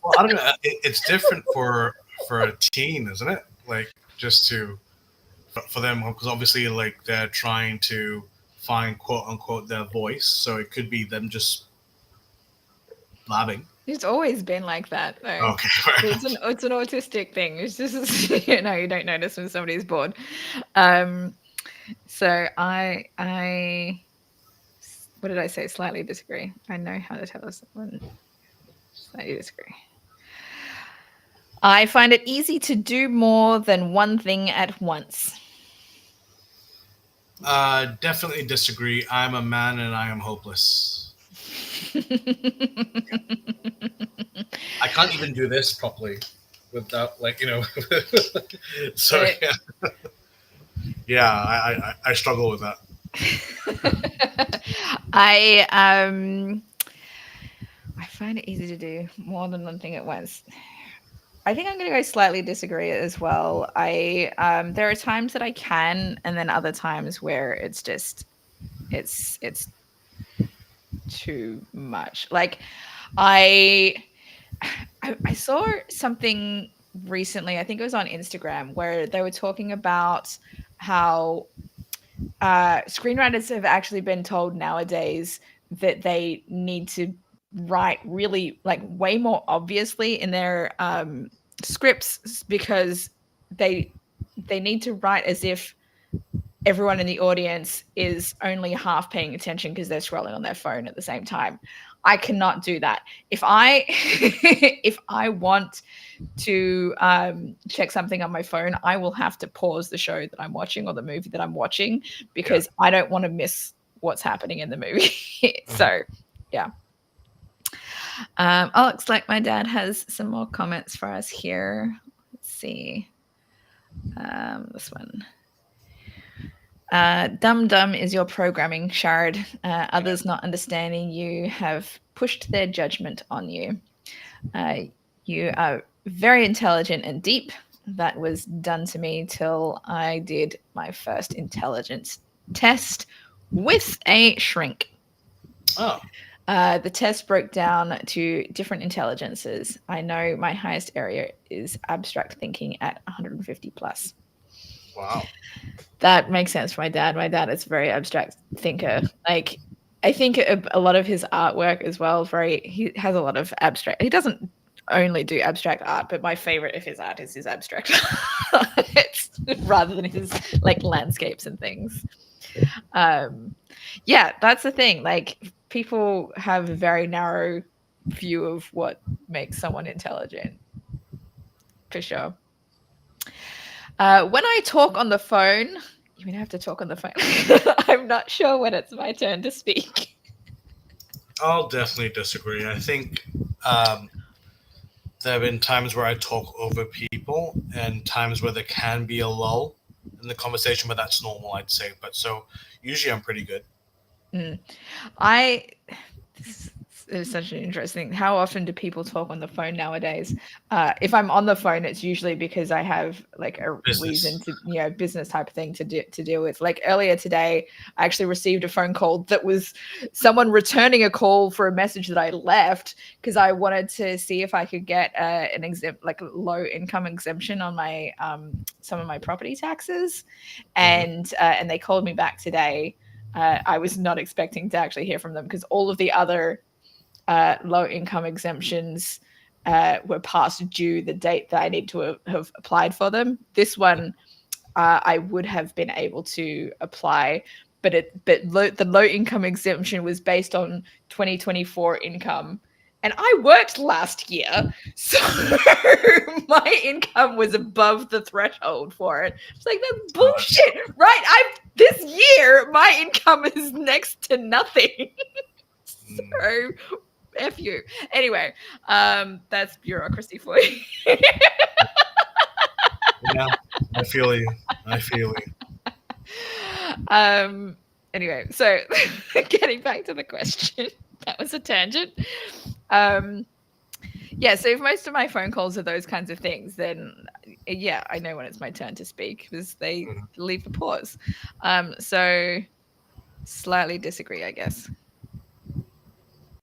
Well, I don't know. It's different for a teen, isn't it? Like just to for them because obviously like they're trying to find quote unquote their voice, so it could be them just blabbing. it's always been like that, though. Okay, fair It's enough. an autistic thing. It's just you know, you don't notice when somebody's bored. Um, so I what did I say? Slightly disagree. I know how to tell us when slightly disagree. I find it easy to do more than one thing at once. Definitely disagree. I'm a man and I am hopeless. I can't even do this properly without like so It- yeah, I struggle with that. I find it easy to do more than one thing at once. I think I'm going to go slightly disagree as well. There are times that I can, and then other times where it's just it's too much. Like I I saw something recently. I think it was on Instagram where they were talking about how screenwriters have actually been told nowadays that they need to write really like way more obviously in their scripts because they they need to write as if everyone in the audience is only half paying attention because they're scrolling on their phone at the same time. I cannot do that. If I if I want to check something on my phone, I will have to pause the show that I'm watching or the movie that I'm watching Yeah. because I don't want to miss what's happening in the movie. So, yeah. Oh, looks like my dad has some more comments for us here. Let's see. This one. Dumb is your programming, Sharad. Others not understanding you have pushed their judgment on you. You are very intelligent and deep. That was done to me till I did my first intelligence test with a shrink. Oh, The test broke down to different intelligences. I know my highest area is abstract thinking at 150 plus. wow. That makes sense for my dad. My dad is a very abstract thinker. Like, I think a lot of his artwork as well, he has a lot of abstract. He doesn't only do abstract art, but my favorite of his art is his abstract art rather than his like landscapes and things. Yeah, that's the thing. Like, people have a very narrow view of what makes someone intelligent, for sure. When I talk on the phone, you mean I have to talk on the phone? I'm not sure when it's my turn to speak. I'll definitely disagree. I think there have been times where I talk over people and times where there can be a lull in the conversation, but that's normal, I'd say. But so usually I'm pretty good. I this is such an interesting. How often do people talk on the phone nowadays? If I'm on the phone, it's usually because I have like a reason Business. to, business type of thing to deal with. Like earlier today, I actually received a phone call that was someone returning a call for a message that I left because I wanted to see if I could get an like low income exemption on my some of my property taxes, and they called me back today. I was not expecting to actually hear from them because all of the other low income exemptions were past due the date that I need to have applied for them. This one, I would have been able to apply, but the low income exemption was based on 2024 income. And I worked last year, so my income was above the threshold for it. It's like, that's bullshit, right? This year my income is next to nothing. So F you. Anyway, that's bureaucracy for you. Yeah, I feel you. I feel you. Anyway, so getting back to the question, that was a tangent. Yeah, so if most of my phone calls are those kinds of things, then yeah, I know when it's my turn to speak because they Mhm. leave the pause. So slightly disagree, I guess,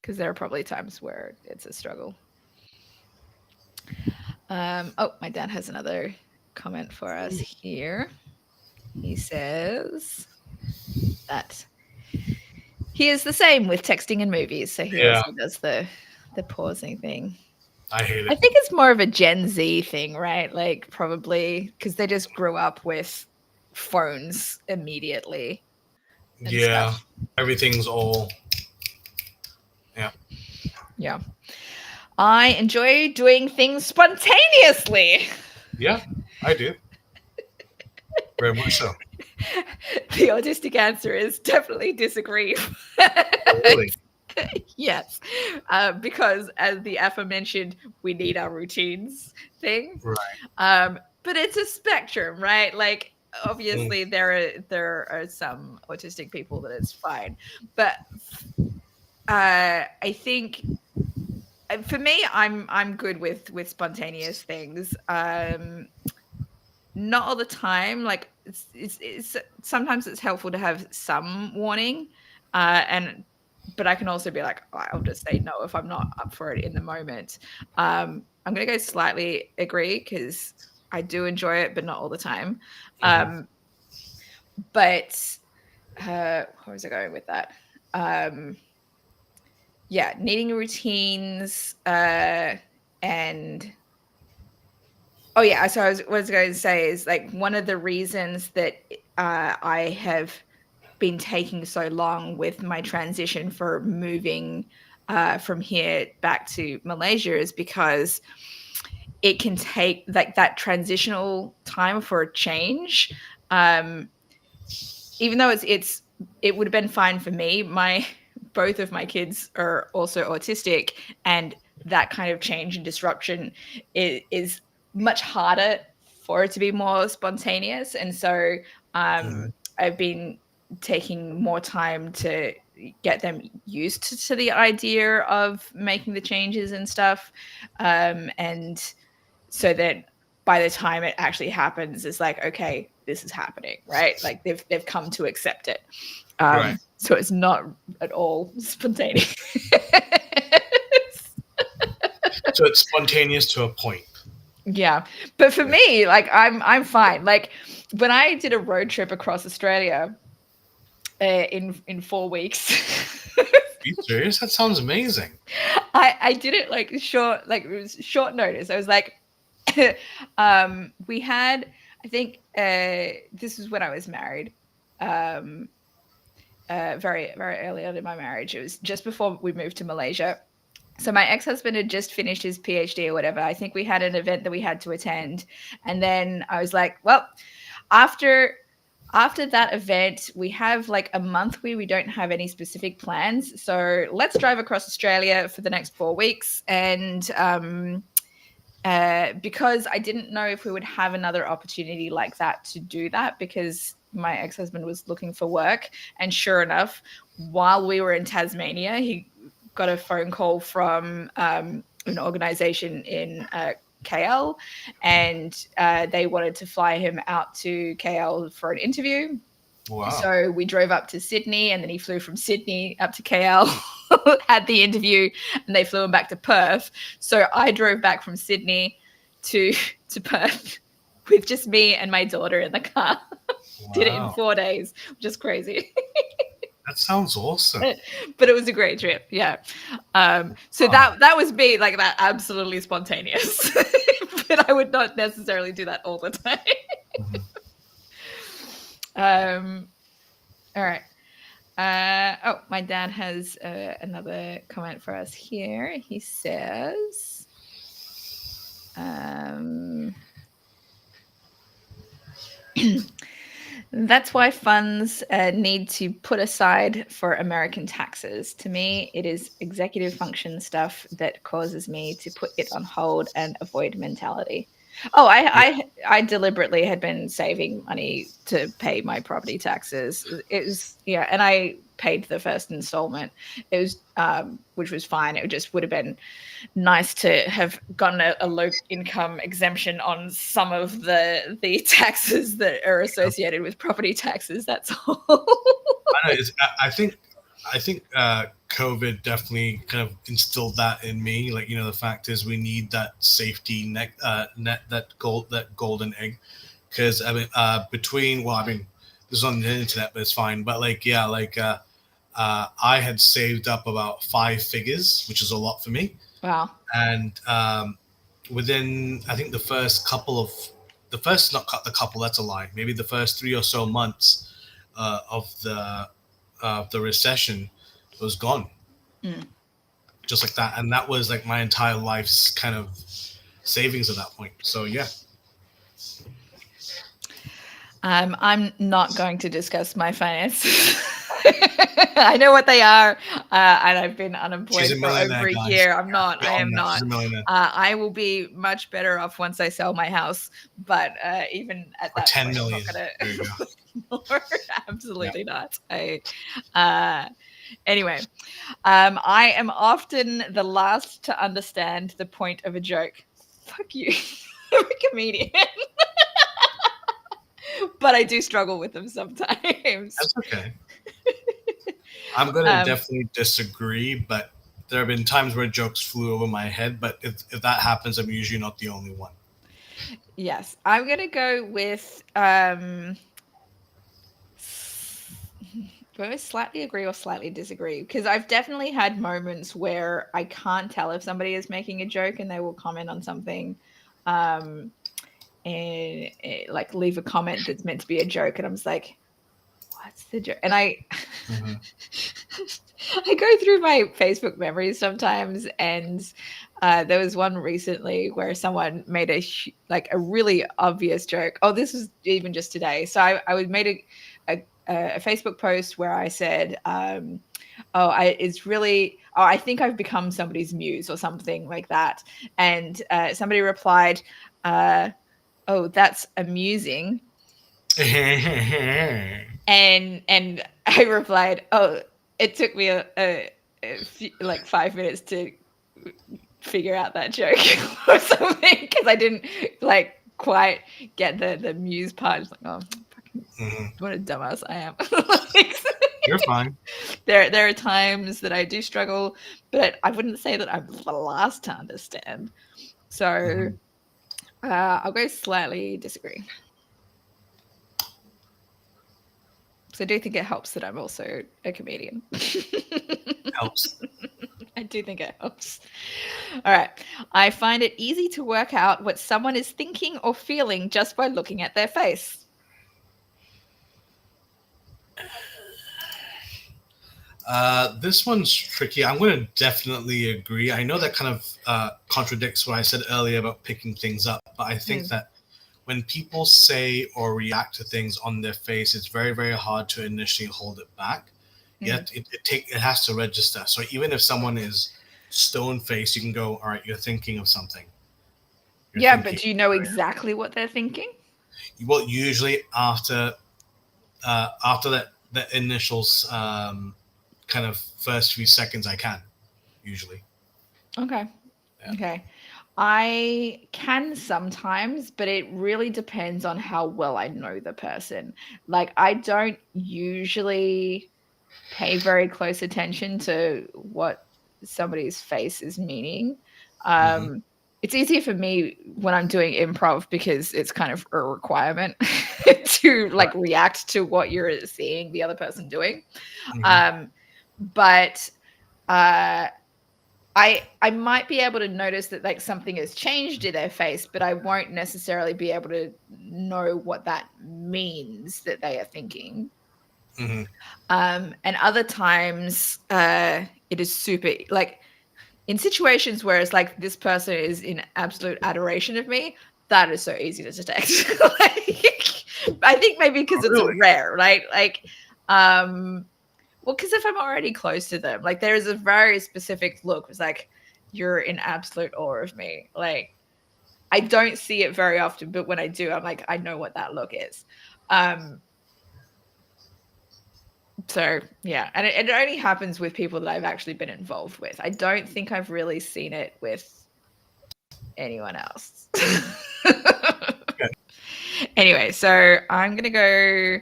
because there are probably times where it's a struggle. Oh, my dad has another comment for us here. He says that he is the same with texting and movies, so he Yeah, also does the pausing thing. I hate I it. think it's more of a Gen Z thing, right? Like probably because they just grew up with phones immediately and Yeah, stuff. everything's all. Yeah, Yeah. I enjoy doing things spontaneously. yeah, I do very much so. The autistic answer is definitely disagree. Oh, really? Yes, because as the aforementioned, we need our routines thing. Right. But it's a spectrum, right? Like Mm, obviously there are some autistic people that it's fine, but I think for me, I'm good with spontaneous things. Not all the time. Like it's sometimes it's helpful to have some warning, and but I can also be like, "Oh, I'll just say no if I'm not up for it in the moment. I'm gonna go slightly agree because I do enjoy it, but not all the time. mhm, Um, but where was I going with that? Um, yeah, needing routines and oh yeah, so what I was going to say is like one of the reasons that I have been taking so long with my transition for moving from here back to Malaysia is because it can take like that transitional time for a change. Um, Even though it would have been fine for me. My both of my kids are also autistic, and that kind of change and disruption is much harder for it to be more spontaneous. And so mhm, I've been taking more time to get them used to the idea of making the changes and stuff, and so that by the time it actually happens, it's like, okay, this is happening, right? Like they've come to accept it. right. So it's not at all spontaneous. So it's spontaneous to a point. Yeah, but for Yeah. me, like I'm fine. Like when I did a road trip across Australia in 4 weeks. Are you serious? That sounds amazing. I did it like it was short notice. I was like, we had I think this was when I was married. Um, very very early on in my marriage. It was just before we moved to Malaysia. So my ex-husband had just finished his PhD or whatever. I think we had an event that we had to attend, and then I was like, well, after that event, we have like a month where we don't have any specific plans. So let's drive across Australia for the next 4 weeks. And because I didn't know if we would have another opportunity like that to do that, because my ex husband was looking for work. And sure enough, while we were in Tasmania, he got a phone call from an organization in KL, and they wanted to fly him out to KL for an interview. Wow. So we drove up to Sydney, and then he flew from Sydney up to KL, had the interview, and they flew him back to Perth. So I drove back from Sydney to Perth with just me and my daughter in the car. Did it in Wow. 4 days, which is crazy. That sounds awesome. But it was a great trip. Yeah. So Wow. that was me, like that, absolutely spontaneous. But I would not necessarily do that all the time. Mhm. Um, all right. Oh, my dad has another comment for us here. He says, that's why funds need to put aside for American taxes. To me, it is executive function stuff that causes me to put it on hold and avoid mentality. Oh, Yeah. I deliberately had been saving money to pay my property taxes. It was, yeah, and I paid the first installment. It was which was fine. It just would have been nice to have gotten a low income exemption on some of the taxes that are associated with property taxes. That's all. I know. I think COVID definitely kind of instilled that in me. Like, the fact is, we need that safety net, that golden egg. Because I mean, between well, I mean, this is on the internet, but it's fine. But like, yeah, like I had saved up about 5 figures, which is a lot for me. Wow. And within, I think the first, not cut the couple, that's a lie. Maybe the first 3 or so months of the recession was gone, Mm. just like that. And that was like my entire life's kind of savings at that point. So yeah. I'm not going to discuss my finances. I know what they are, and I've been She's unemployed a for over millionaire, a guys. year. I'm not. I Beyond am that, she's not. a millionaire. I will be much better off once I sell my house. But even at Or that 10 point, I'm not million. gonna. There you go. No, absolutely not. Anyway, I am often the last to understand the point of a joke. Fuck you. I'm a comedian. But I do struggle with them sometimes. That's okay. I'm gonna Um, definitely disagree, but there have been times where jokes flew over my head. But if that happens, I'm usually not the only one. yes, I'm gonna go with both slightly agree or slightly disagree, because I've definitely had moments where I can't tell if somebody is making a joke and they will comment on something, um, and like leave a comment that's meant to be a joke, and I'm just like, what's the joke? And Mm-hmm. I go through my Facebook memories sometimes, and there was one recently where someone made like a really obvious joke. Oh, this was even just today. So I would made a Facebook post where I said, "Oh, I think I've become somebody's muse or something like that," and somebody replied, "Oh, that's amusing." And I replied, "Oh, it took me like 5 minutes to figure out that joke or something because I didn't like quite get the muse part." It's like, oh, fucking, Mm-hmm. what a dumbass I am. Like, You're fine. there are times that I do struggle, but I wouldn't say that I'm the last to understand. So Mm-hmm. I'll go slightly disagree. So I do think it helps that I'm also a comedian. Helps. I do think it helps. All right. I find it easy to work out what someone is thinking or feeling just by looking at their face. This one's tricky. I'm going to definitely agree. I know that kind of contradicts what I said earlier about picking things up, but I think Mm, that when people say or react to things on their face, it's very, very hard to initially hold it back. mm. Yet it has to register. So even if someone is stone faced, you can go, all right, you're thinking of something. You're Yeah, but thinking. do you know exactly what they're thinking? Well, usually after that the initials kind of first few seconds, I can usually. Okay. Yeah. Okay. I can sometimes, but it really depends on how well I know the person. Like, I don't usually pay very close attention to what somebody's face is meaning. Hmm. It's easier for me when I'm doing improv because it's kind of a requirement to like Right. react to what you're seeing the other person doing. Hmm. Um, but uh, I might be able to notice that like something has changed in their face, but I won't necessarily be able to know what that means that they are thinking. Hmm. And other times, it is super like in situations where it's like this person is in absolute adoration of me. That is so easy to detect. Like, I think maybe because Oh, it's really? rare, right? Like, um, well, because if I'm already close to them, like there is a very specific look. It's like you're in absolute awe of me. Like I don't see it very often, but when I do, I'm like, I know what that look is. So yeah, and it only happens with people that I've actually been involved with. I don't think I've really seen it with anyone else. Okay. Anyway, so I'm gonna go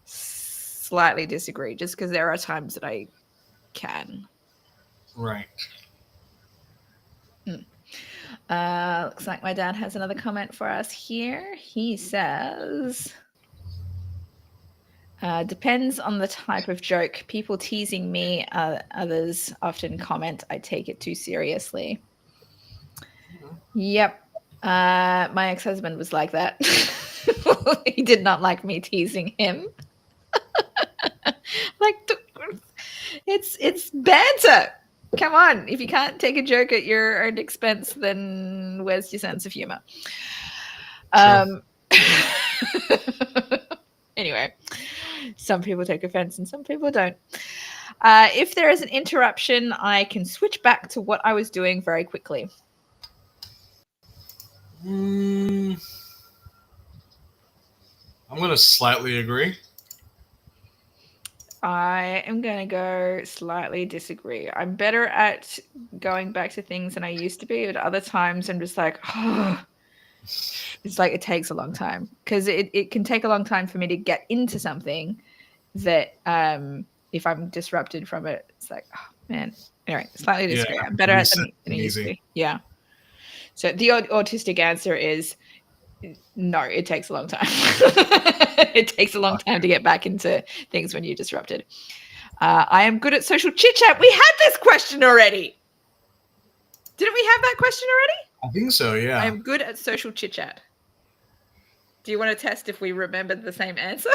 slightly disagree, just because there are times that I can. Right. Looks like my dad has another comment for us here. He says, depends on the type of joke. People teasing me, others often comment, I take it too seriously. Yep. My ex-husband was like that. He did not like me teasing him. Like, it's banter. Come on. If you can't take a joke at your own expense, then where's your sense of humor? Anyway, some people take offense and some people don't. If there is an interruption, I can switch back to what I was doing very quickly. I'm going to slightly agree. I am going to go slightly disagree. I'm better at going back to things than I used to be, but other times I'm just like, oh, it's like it takes a long time, because it can take a long time for me to get into something that if I'm disrupted from it, it's like, oh, man. Anyway, slightly disagree. Yeah, I'm better at than I used to be. Yeah. So the autistic answer is no, it takes a long time. It takes a long time to get back into things when you're disrupted. I am good at social chit chat. We had this question already. Didn't we have that question already? I think so, yeah. I am good at social chit chat. Do you want to test if we remembered the same answer?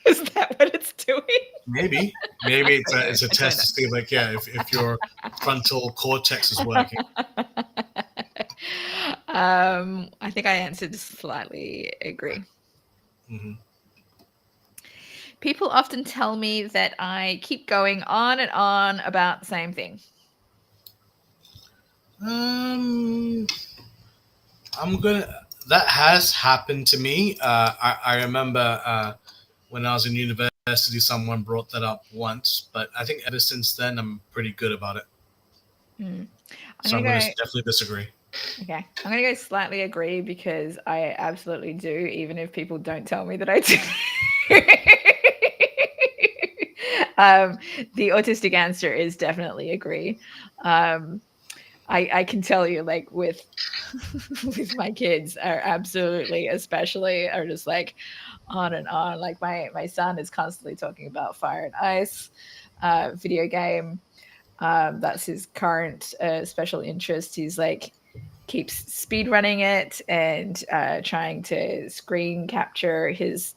Is that what it's doing? Maybe it's a test to see, like, yeah, if your frontal cortex is working. I think I answered slightly agree. Mm-hmm. People often tell me that I keep going on and on about the same thing. That has happened to me. I remember when I was in university, someone brought that up once, but I think ever since then, I'm pretty good about it. So I'm going to definitely disagree. Okay, I'm going to go slightly agree, because I absolutely do, even if people don't tell me that I do. The autistic answer is definitely agree. I can tell you, like, with my kids are absolutely, especially, are just like on and on. Like my son is constantly talking about Fire and Ice, video game. That's his current special interest. He's like keeps speed running it and trying to screen capture his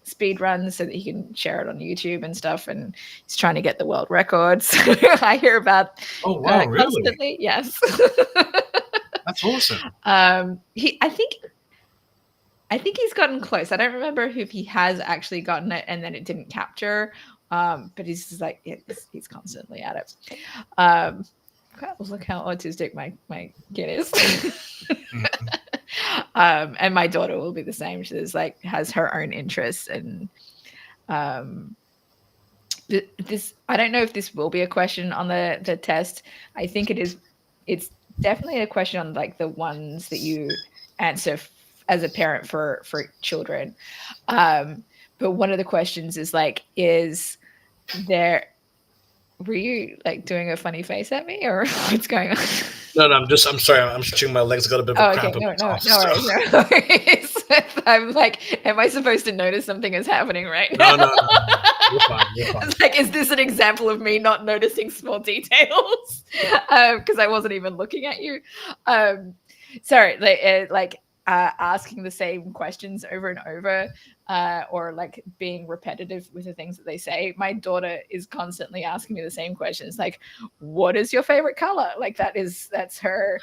speed runs so that he can share it on YouTube and stuff. And he's trying to get the world records. I hear about constantly. Really? Yes. That's awesome. I think he's gotten close. I don't remember if he has actually gotten it and then it didn't capture. But he's just like, he's constantly at it. Look how autistic my kid is. And my daughter will be the same. She's like, has her own interests. And this, I don't know if this will be a question on the test. I think it is. It's definitely a question on like the ones that you answer as a parent for children. But one of the questions is like, were you like doing a funny face at me, or what's going on? No, I'm sorry. I'm stretching my legs. I got a bit of a cramp. No worries. I'm like, am I supposed to notice something is happening right now? No. You're fine. It's like, is this an example of me not noticing small details? Because I wasn't even looking at you. Sorry, asking the same questions over and over, or like being repetitive with the things that they say. My daughter is constantly asking me the same questions, like, what is your favorite color? Like that's her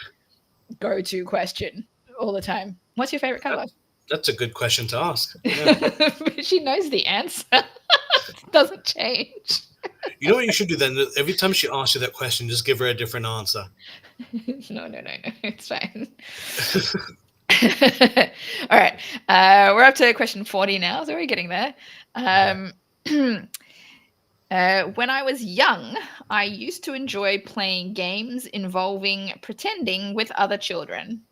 go-to question all the time. What's your favorite color? That's a good question to ask. Yeah. She knows the answer. It doesn't change. You know what you should do then? Every time she asks you that question, just give her a different answer. No. It's fine. All right. We're up to question 40 now, so we're getting there. When I was young, I used to enjoy playing games involving pretending with other children.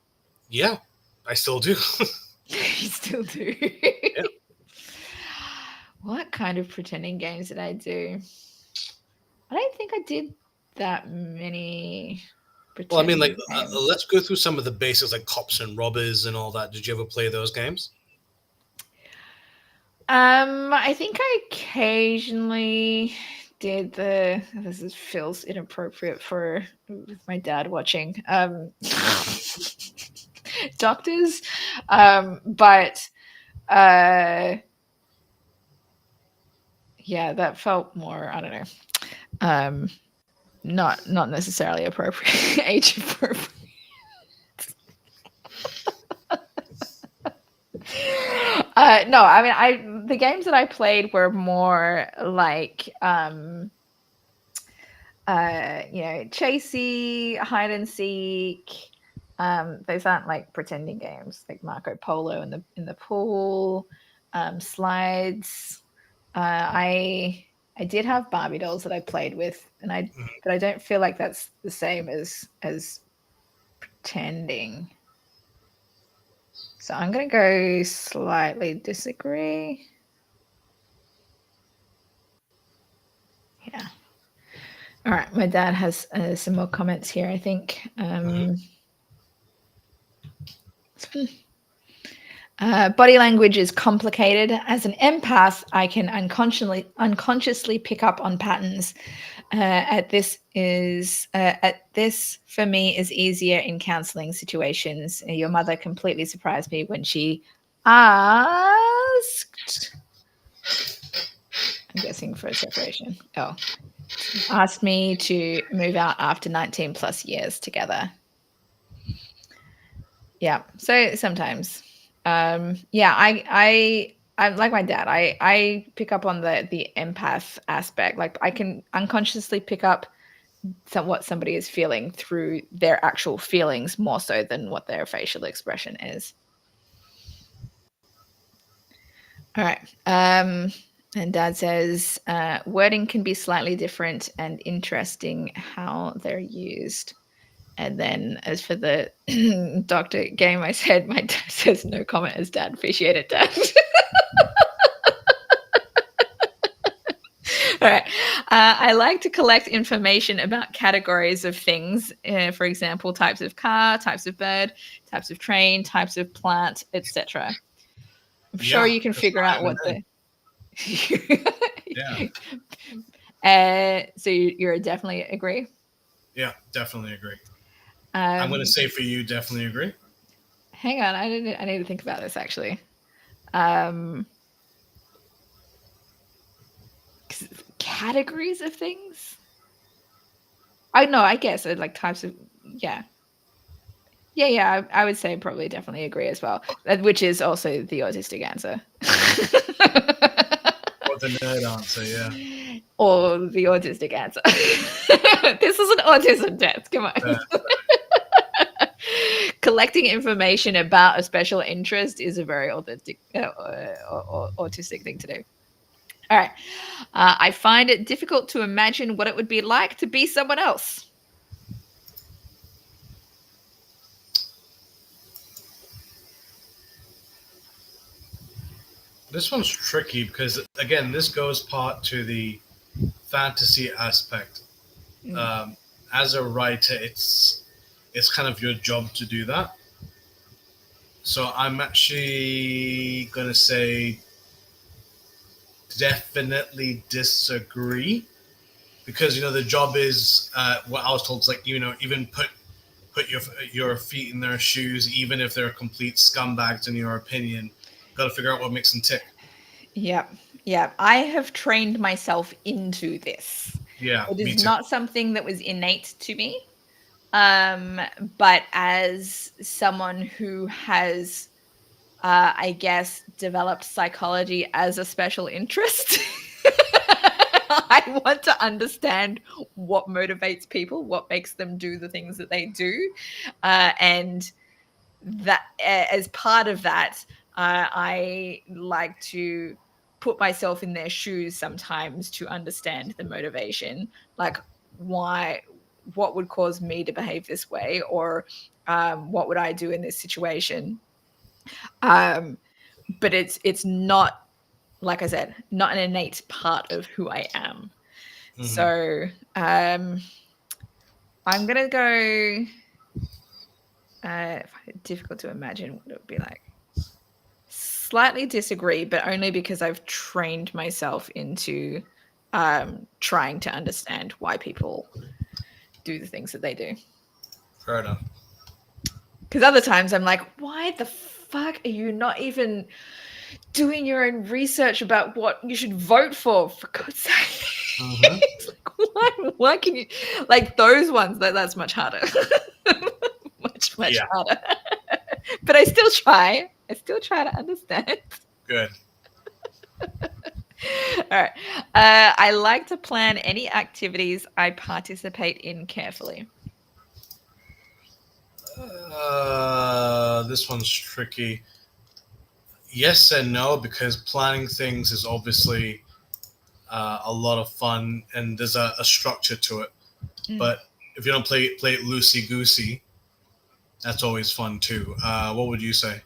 Yeah, I still do. You still do. Yeah. What kind of pretending games did I do? I don't think I did that many Well, I mean, like, pretending games. let's go through some of the basics, like cops and robbers and all that. Did you ever play those games? I think I occasionally did the. Feels inappropriate for with my dad watching. Doctors, but yeah, that felt more. I don't know. Not necessarily appropriate, age appropriate. No, I mean, the games that I played were more like chasey, hide and seek. Those aren't like pretending games like Marco Polo in the pool, slides. I did have Barbie dolls that I played with, but I don't feel like that's the same as pretending. So I'm gonna go slightly disagree. Yeah. All right. My dad has some more comments here, I think. Body language is complicated. As an empath, I can unconsciously pick up on patterns. At this for me is easier in counseling situations. Your mother completely surprised me when she asked. I'm guessing for a separation. Oh, asked me to move out after 19 plus years together. Yeah. So sometimes, yeah, I'm like my dad. I pick up on the empath aspect. Like I can unconsciously pick up what somebody is feeling through their actual feelings more so than what their facial expression is. All right. And Dad says wording can be slightly different and interesting how they're used. And then as for the doctor game, I said my dad says no comment as Dad. Appreciate it, Dad. All right. I like to collect information about categories of things. For example, types of car, types of bird, types of train, types of plant, etc. I'm sure you can figure out what the. Yeah. So you're definitely agree. Yeah, definitely agree. I'm going to say for you, definitely agree. Hang on, I need to think about this actually. Categories of things. I know. I guess like types of yeah. I would say probably definitely agree as well, which is also the autistic answer. Or the nerd answer, yeah. Or the autistic answer. This is an autism test. Come on. Collecting information about a special interest is a very autistic thing to do. All right. I find it difficult to imagine what it would be like to be someone else. This one's tricky because, again, this goes part to the fantasy aspect. As a writer, it's kind of your job to do that. So I'm actually going to say definitely disagree, because the job is what I was told is like even put your feet in their shoes, even if they're complete scumbags in your opinion. Got to figure out what makes them tick. Yeah. I have trained myself into this. Yeah, it me is too. Not something that was innate to me. But as someone who has, I guess, developed psychology as a special interest, I want to understand what motivates people, what makes them do the things that they do, and that as part of that, I like to put myself in their shoes sometimes to understand the motivation, like why, what would cause me to behave this way, or what would I do in this situation. Um, but it's not, like I said, not an innate part of who I am. Hmm. So I'm gonna go. Difficult to imagine what it would be like. Slightly disagree, but only because I've trained myself into trying to understand why people do the things that they do. Fair enough. Because other times I'm like, why the fuck are you not even doing your own research about what you should vote for God's sake? Hmm. It's like, why can you, like those ones, that's much harder. Much Yeah, harder. But I still try. I still try to understand. good. All right. I like to plan any activities I participate in carefully. This one's tricky. Yes and no, because planning things is obviously a lot of fun and there's a structure to it. Mm. But if you don't play it loosey goosey, that's always fun too. What would you say?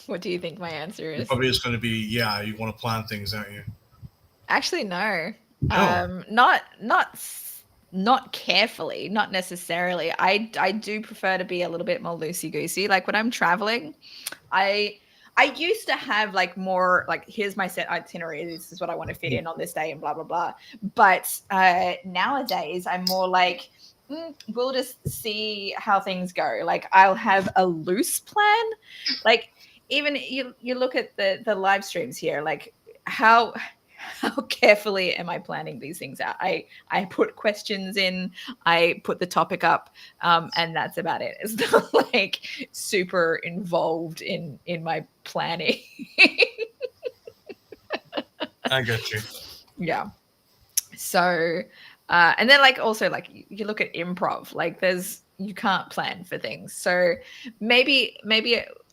What do you think my answer You're is? probably just going to be, yeah, you want to plan things, aren't you? Actually, no. No. Not carefully, not necessarily. I do prefer to be a little bit more loosey goosey. Like when I'm traveling, I I used to have like more like here's my set itinerary. This is what I want to fit in on this day and blah blah blah. But nowadays I'm more like we'll just see how things go. Like I'll have a loose plan. Like even you look at the live streams here. Like how carefully am I planning these things out? I put questions in. I put the topic up, and that's about it. It's not like super involved in my planning. I get you. Yeah. So, and then like also like you look at improv, like there's you can't plan for things. So maybe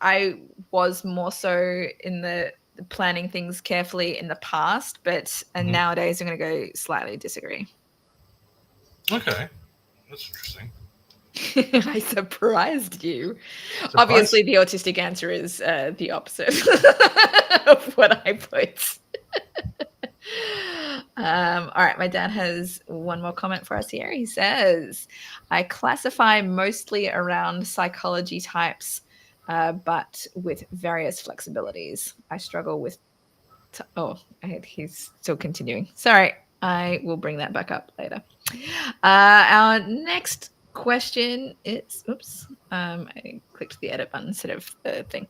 I was more so in the planning things carefully in the past, but and Hmm. nowadays I'm going to go slightly disagree. Okay, that's interesting. I surprised you. Surprise. Obviously, the autistic answer is the opposite of what I put. All right, my dad has one more comment for us here. He says, I classify mostly around psychology types, but with various flexibilities. I struggle with. He's still continuing. Sorry, I will bring that back up later. Our next question is oops, I clicked the edit button instead of the thing.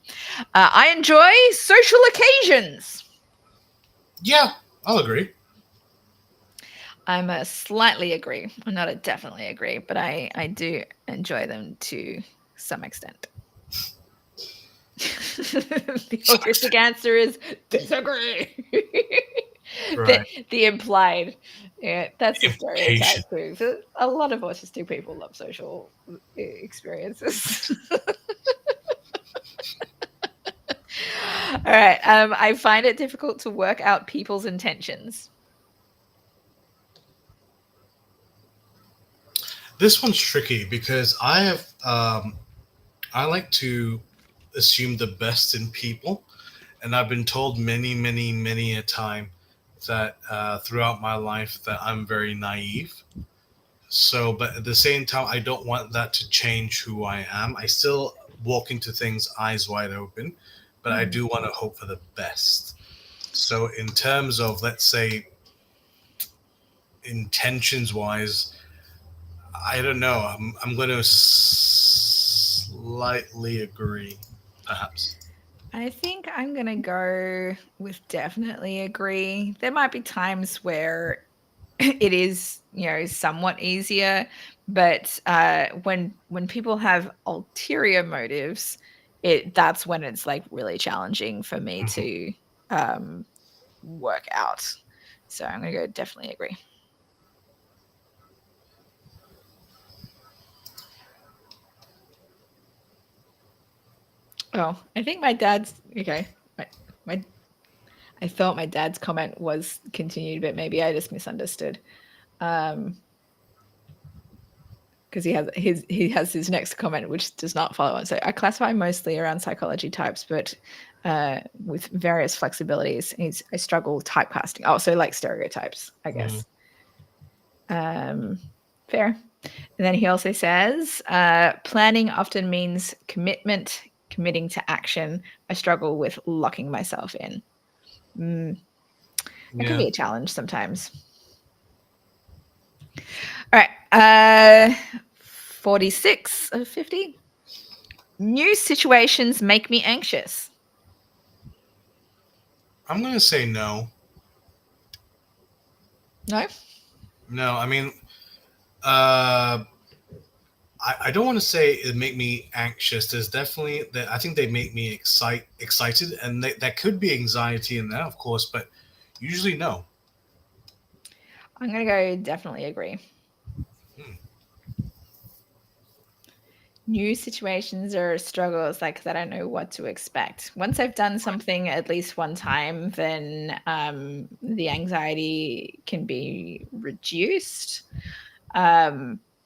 I enjoy social occasions. Yeah, I'll agree. I'm a slightly agree. I'm not a definitely agree, but I do enjoy them to some extent. The autistic answer is disagree. the, Right. the implied, yeah, that's a stereotype Impatient. too. So a lot of autistic people love social experiences. All right. I find it difficult to work out people's intentions. This one's tricky because I like to assume the best in people, and I've been told many a time that throughout my life that I'm very naive. So, but at the same time, I don't want that to change who I am. I still walk into things eyes wide open, but I Mhm. do want to hope for the best. So, in terms of, let's say, intentions wise, I don't know. I'm going to slightly agree, perhaps. I think I'm gonna go with definitely agree. There might be times where it is, somewhat easier, but when people have ulterior motives, that's when it's like really challenging for me Mhm. to um, work out. So I'm gonna go definitely agree. Oh, I think my dad's okay. My I thought my dad's comment was continued, but maybe I just misunderstood. Because he has his next comment, which does not follow on. So I classify mostly around psychology types, but with various flexibilities. I struggle typecasting. Oh, so like stereotypes, I guess. Fair. And then he also says, planning often means commitment, committing to action. I struggle with locking myself in. That can Yeah. be a challenge sometimes. All right. 46 of 50. New situations make me anxious. I'm gonna say no. No? No, I mean, uh, I don't want to say it make me anxious. There's definitely that. I think they make me excited, and that could be anxiety in there, of course, but usually no. I'm going to go definitely agree. New situations are struggles like that. I don't know what to expect. Once I've done something at least one time, then the anxiety can be reduced.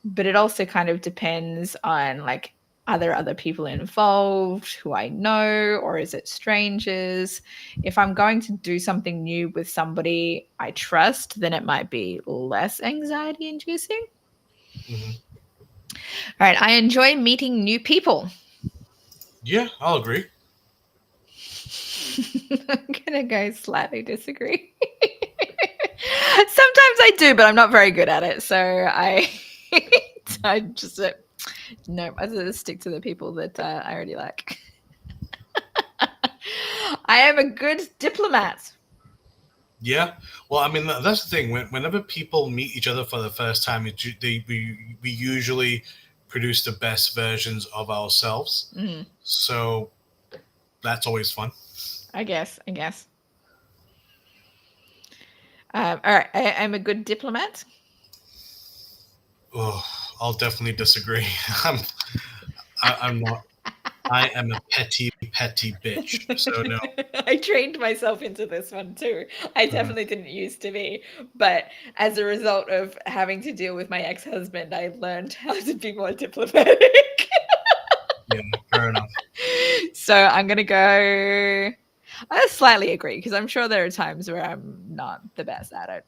But it also kind of depends on like, are there other people involved who I know, or is it strangers? If I'm going to do something new with somebody I trust, then it might be less anxiety inducing. Hmm. All right. I enjoy meeting new people. Yeah, I'll agree. I'm going to go slightly disagree. Sometimes I do, but I'm not very good at it. So I just, no, I just stick to the people that I already like. I am a good diplomat. Yeah. Well, I mean, that's the thing. Whenever people meet each other for the first time, we usually produce the best versions of ourselves. Mm, So that's always fun. I guess. All right. I'm a good diplomat. Oh, I'll definitely disagree. I'm I'm not. I am a petty bitch. So no. I trained myself into this one too. I Mhm. definitely didn't used to be, but as a result of having to deal with my ex-husband, I learned how to be more diplomatic. Yeah, fair enough. So I'm gonna go. I slightly agree because I'm sure there are times where I'm not the best at it.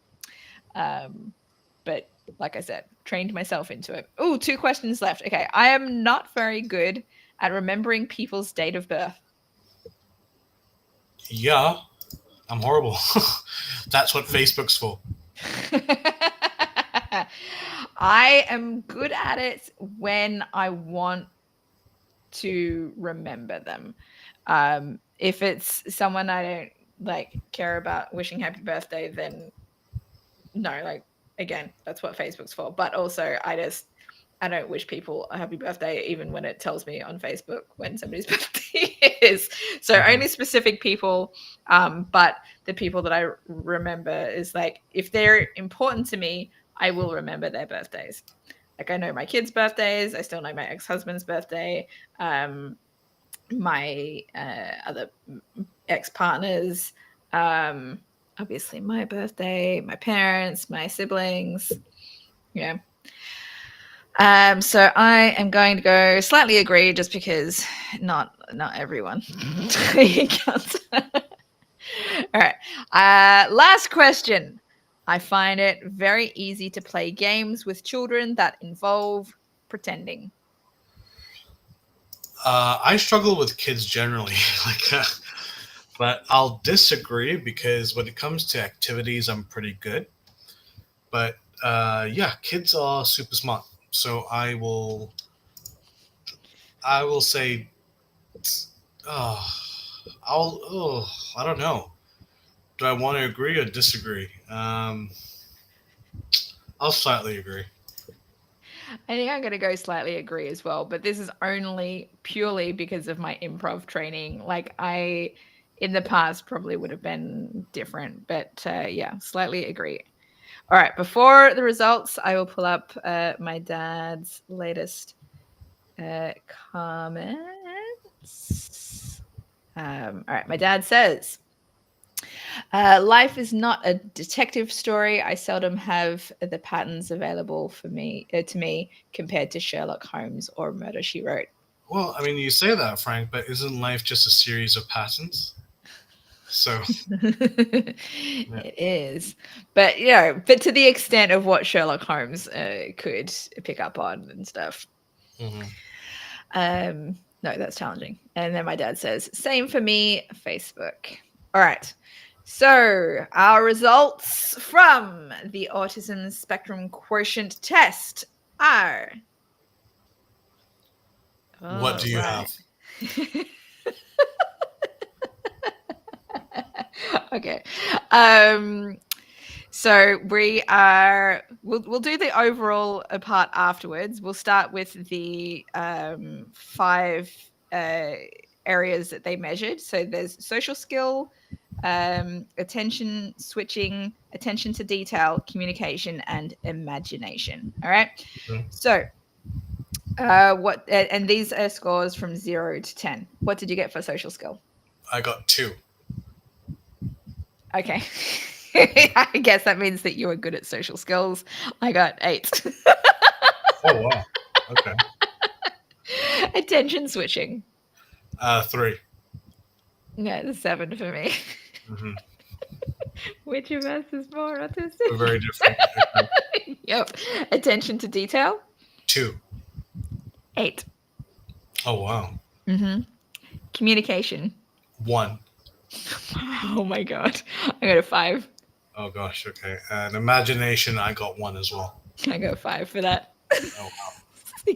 But like I said, trained myself into it. Oh, two questions left. Okay, I am not very good at remembering people's date of birth. Yeah, I'm horrible. That's what Facebook's for. I am good at it when I want to remember them. If it's someone I don't like care about wishing happy birthday, then no, like again, that's what Facebook's for. But also I don't wish people a happy birthday even when it tells me on Facebook when somebody's birthday is. So Mhm. only specific people, but the people that I remember is like if they're important to me, I will remember their birthdays. Like I know my kids' birthdays, I still know my ex-husband's birthday, my other ex-partners, um, obviously my birthday, my parents, my siblings. Yeah. So I am going to go slightly agree just because not everyone. You can't. All right. Last question. I find it very easy to play games with children that involve pretending. I struggle with kids generally, like, but I'll disagree because when it comes to activities, I'm pretty good. But yeah, kids are super smart, so I will say, oh, I don't know. Do I want to agree or disagree? I'll slightly agree. I think I'm going to go slightly agree as well, but this is only purely because of my improv training. Like in the past, probably would have been different, but yeah, slightly agree. All right, before the results, I will pull up my dad's latest comment. All right. My dad says, life is not a detective story. I seldom have the patterns available for me to me compared to Sherlock Holmes or Murder She Wrote. Well, I mean, you say that, Frank, but isn't life just a series of patterns? So, yeah. It is, but but to the extent of what Sherlock Holmes could pick up on and stuff. Hmm. No, that's challenging. And then my dad says, same for me, Facebook. All right. So, our results from the Autism Spectrum Quotient test are. What All do you right. have? Okay. So we'll do the overall part afterwards. We'll start with the 5 areas that they measured. So there's social skill, attention switching, attention to detail, communication, and imagination. All right. Mhm. So what and these are scores from 0 to 10. What did you get for social skill? I got 2. Okay. I guess that means that you were good at social skills. I got 8. Oh, wow. Okay. Attention switching. 3. Yeah, 7 for me. Hmm. Which of us is more We're autistic? very different. Okay. Yep. Attention to detail. 2. 8. Oh, wow. Mm-hmm. Communication. 1. Oh my god. I got a 5. Oh, gosh. Okay. And imagination, I got 1 as well. I got a 5 for that. Oh, wow.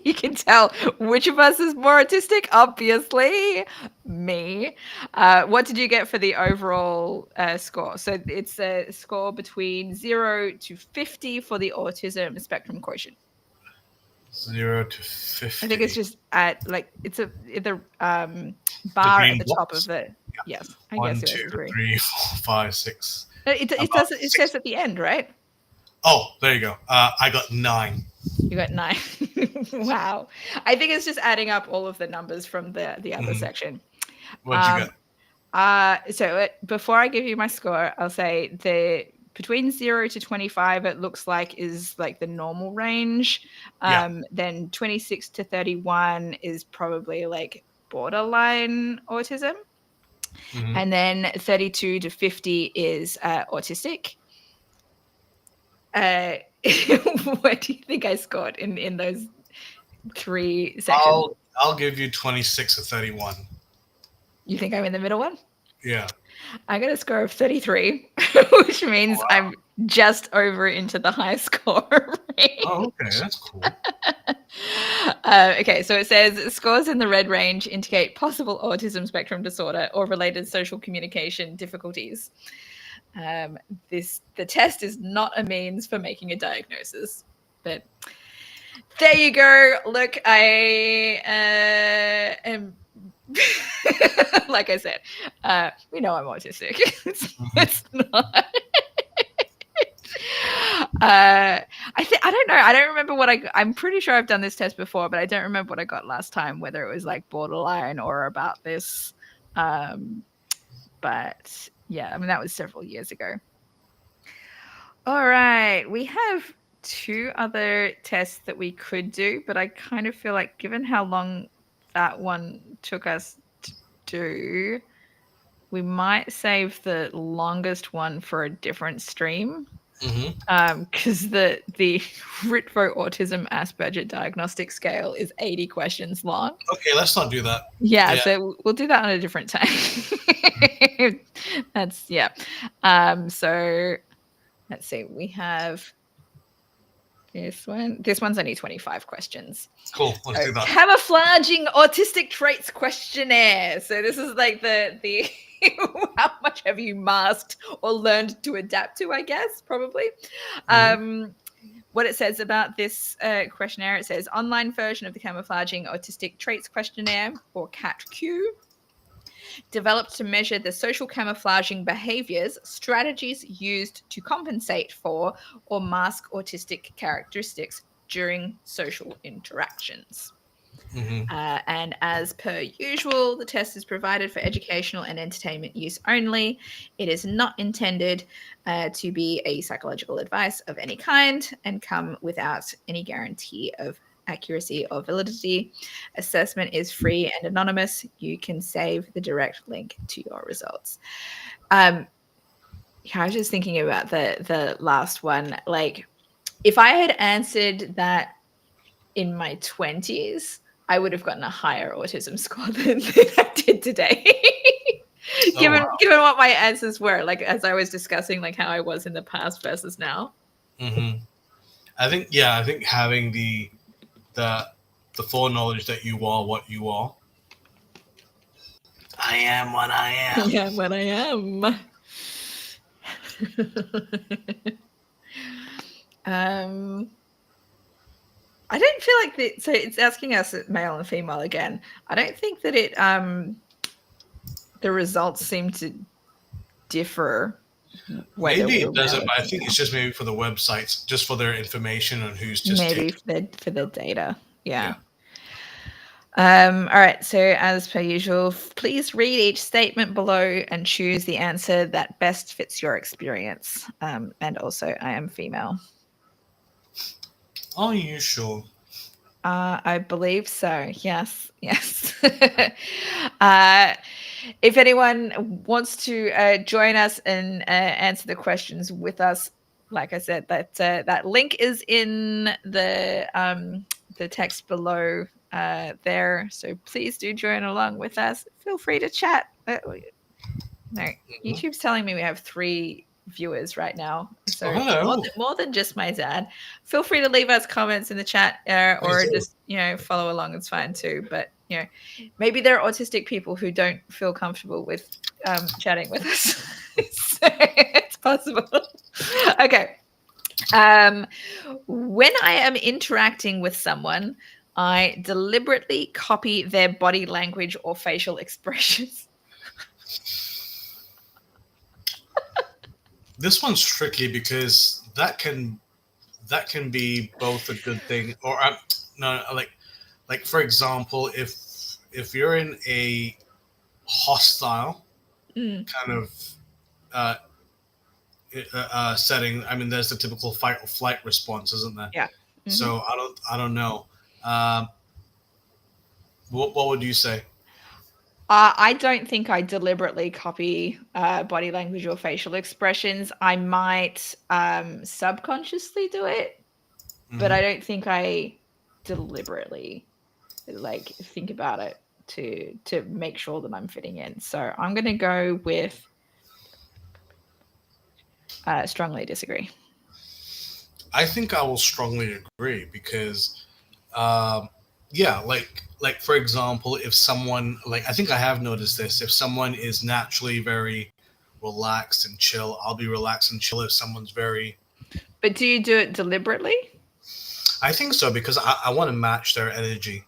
You can tell which of us is more autistic. Obviously, me. What did you get for the overall score? So it's a score between 0 to 50 for the autism spectrum quotient. 0 to I think it's 50. just at like it's the The bar at green the top of box. the. Yes, I guess 1, yours 2, is green. 3, 4, 5, 6. It About does. It 6. says at the end, right? Oh, there you go. I got 9. You got 9. Wow. I think it's just adding up all of the numbers from the other Mhm. section. What'd you get? Before I give you my score, I'll say the between 0 to 25 it looks like is like the normal range. Yeah. Then 26 to 31 is probably like borderline autism. Hmm. And then 32 to 50 is autistic. Uh, what do you think I scored in those 3 sections? I'll give you 26 to 31. You think I'm in the middle one? Yeah. I got a score of 33, which Oh, means wow. I'm just over into the high score range. Oh, okay. That's cool. Okay, so it says scores in the red range indicate possible autism spectrum disorder or related social communication difficulties. The test is not a means for making a diagnosis, but there you go. Look, I am like I said, we know I'm autistic. Mhm. It's not. I don't know. I don't remember what I'm pretty sure I've done this test before, but I don't remember what I got last time. Whether it was like borderline or about this. But yeah, I mean that was several years ago. All right, we have 2 other tests that we could do, but I kind of feel like given how long that one took us to do, we might save the longest one for a different stream. Mhm. Because the Ritvo Autism Asperger Diagnostic Scale is 80 questions long. Okay, let's not do that. Yeah, Yeah. so we'll do that on a different time. That's yeah. So let's see. We have this one. This one's only 25 questions. Cool. Let's So, do that. camouflaging autistic traits questionnaire. So this is like the how much have you masked or learned to adapt to, I guess, probably. Mhm. What it says about this questionnaire, it says online version of the camouflaging autistic traits questionnaire, or CATQ, developed to measure the social camouflaging behaviors, strategies used to compensate for or mask autistic characteristics during social interactions. Mm-hmm. And as per usual, the test is provided for educational and entertainment use only. It is not intended to be a psychological advice of any kind and come without any guarantee of accuracy or validity. Assessment is free and anonymous. You can save the direct link to your results. I was just thinking about the last one. Like, if I had answered that in my 20s, I would have gotten a higher autism score than I did today. Oh wow. given what my answers were, like as I was discussing, like how I was in the past versus now. Mm-hmm. I think having the the foreknowledge that you are what you are. I am what I am. Yeah, what I am. I don't feel like that. So it's asking us male and female again. I don't think that it the results seem to differ whether Maybe we're it male doesn't, or but I think female. it's just maybe for the websites, just for their information on who's just Maybe taking. for the data. Yeah. Yeah. All right. So, as per usual, please read each statement below and choose the answer that best fits your experience. And also, I am female. Are you sure? I believe so. Yes. Yes. uh, if anyone wants to join us and answer the questions with us, like I said, that link is in the text below there. So please do join along with us. Feel free to chat. No, Mm-hmm. YouTube's telling me we have 3 viewers right now. Oh, So hello. more than just my dad. Feel free to leave us comments in the chat Please or do. just, follow along. It's fine too. But, maybe there are autistic people who don't feel comfortable with chatting with us. So it's possible. Okay. When I am interacting with someone, I deliberately copy their body language or facial expressions. This one's tricky because that can be both a good thing or no, like for example, if you're in a hostile Mm, kind of uh, setting, I mean, there's the typical fight or flight response, isn't there? yeah. Hmm. So I don't know. Um, what would you say? I don't think I deliberately copy body language or facial expressions. I might subconsciously do it, but Hmm. I don't think I deliberately like think about it to make sure that I'm fitting in. So I'm going to go with strongly disagree. I think I will strongly agree because um, yeah, like for example, if someone, like, I think I have noticed this, if someone is naturally very relaxed and chill, I'll be relaxed and chill. If someone's very, But do you do it deliberately? I think so, because I want to match their energy,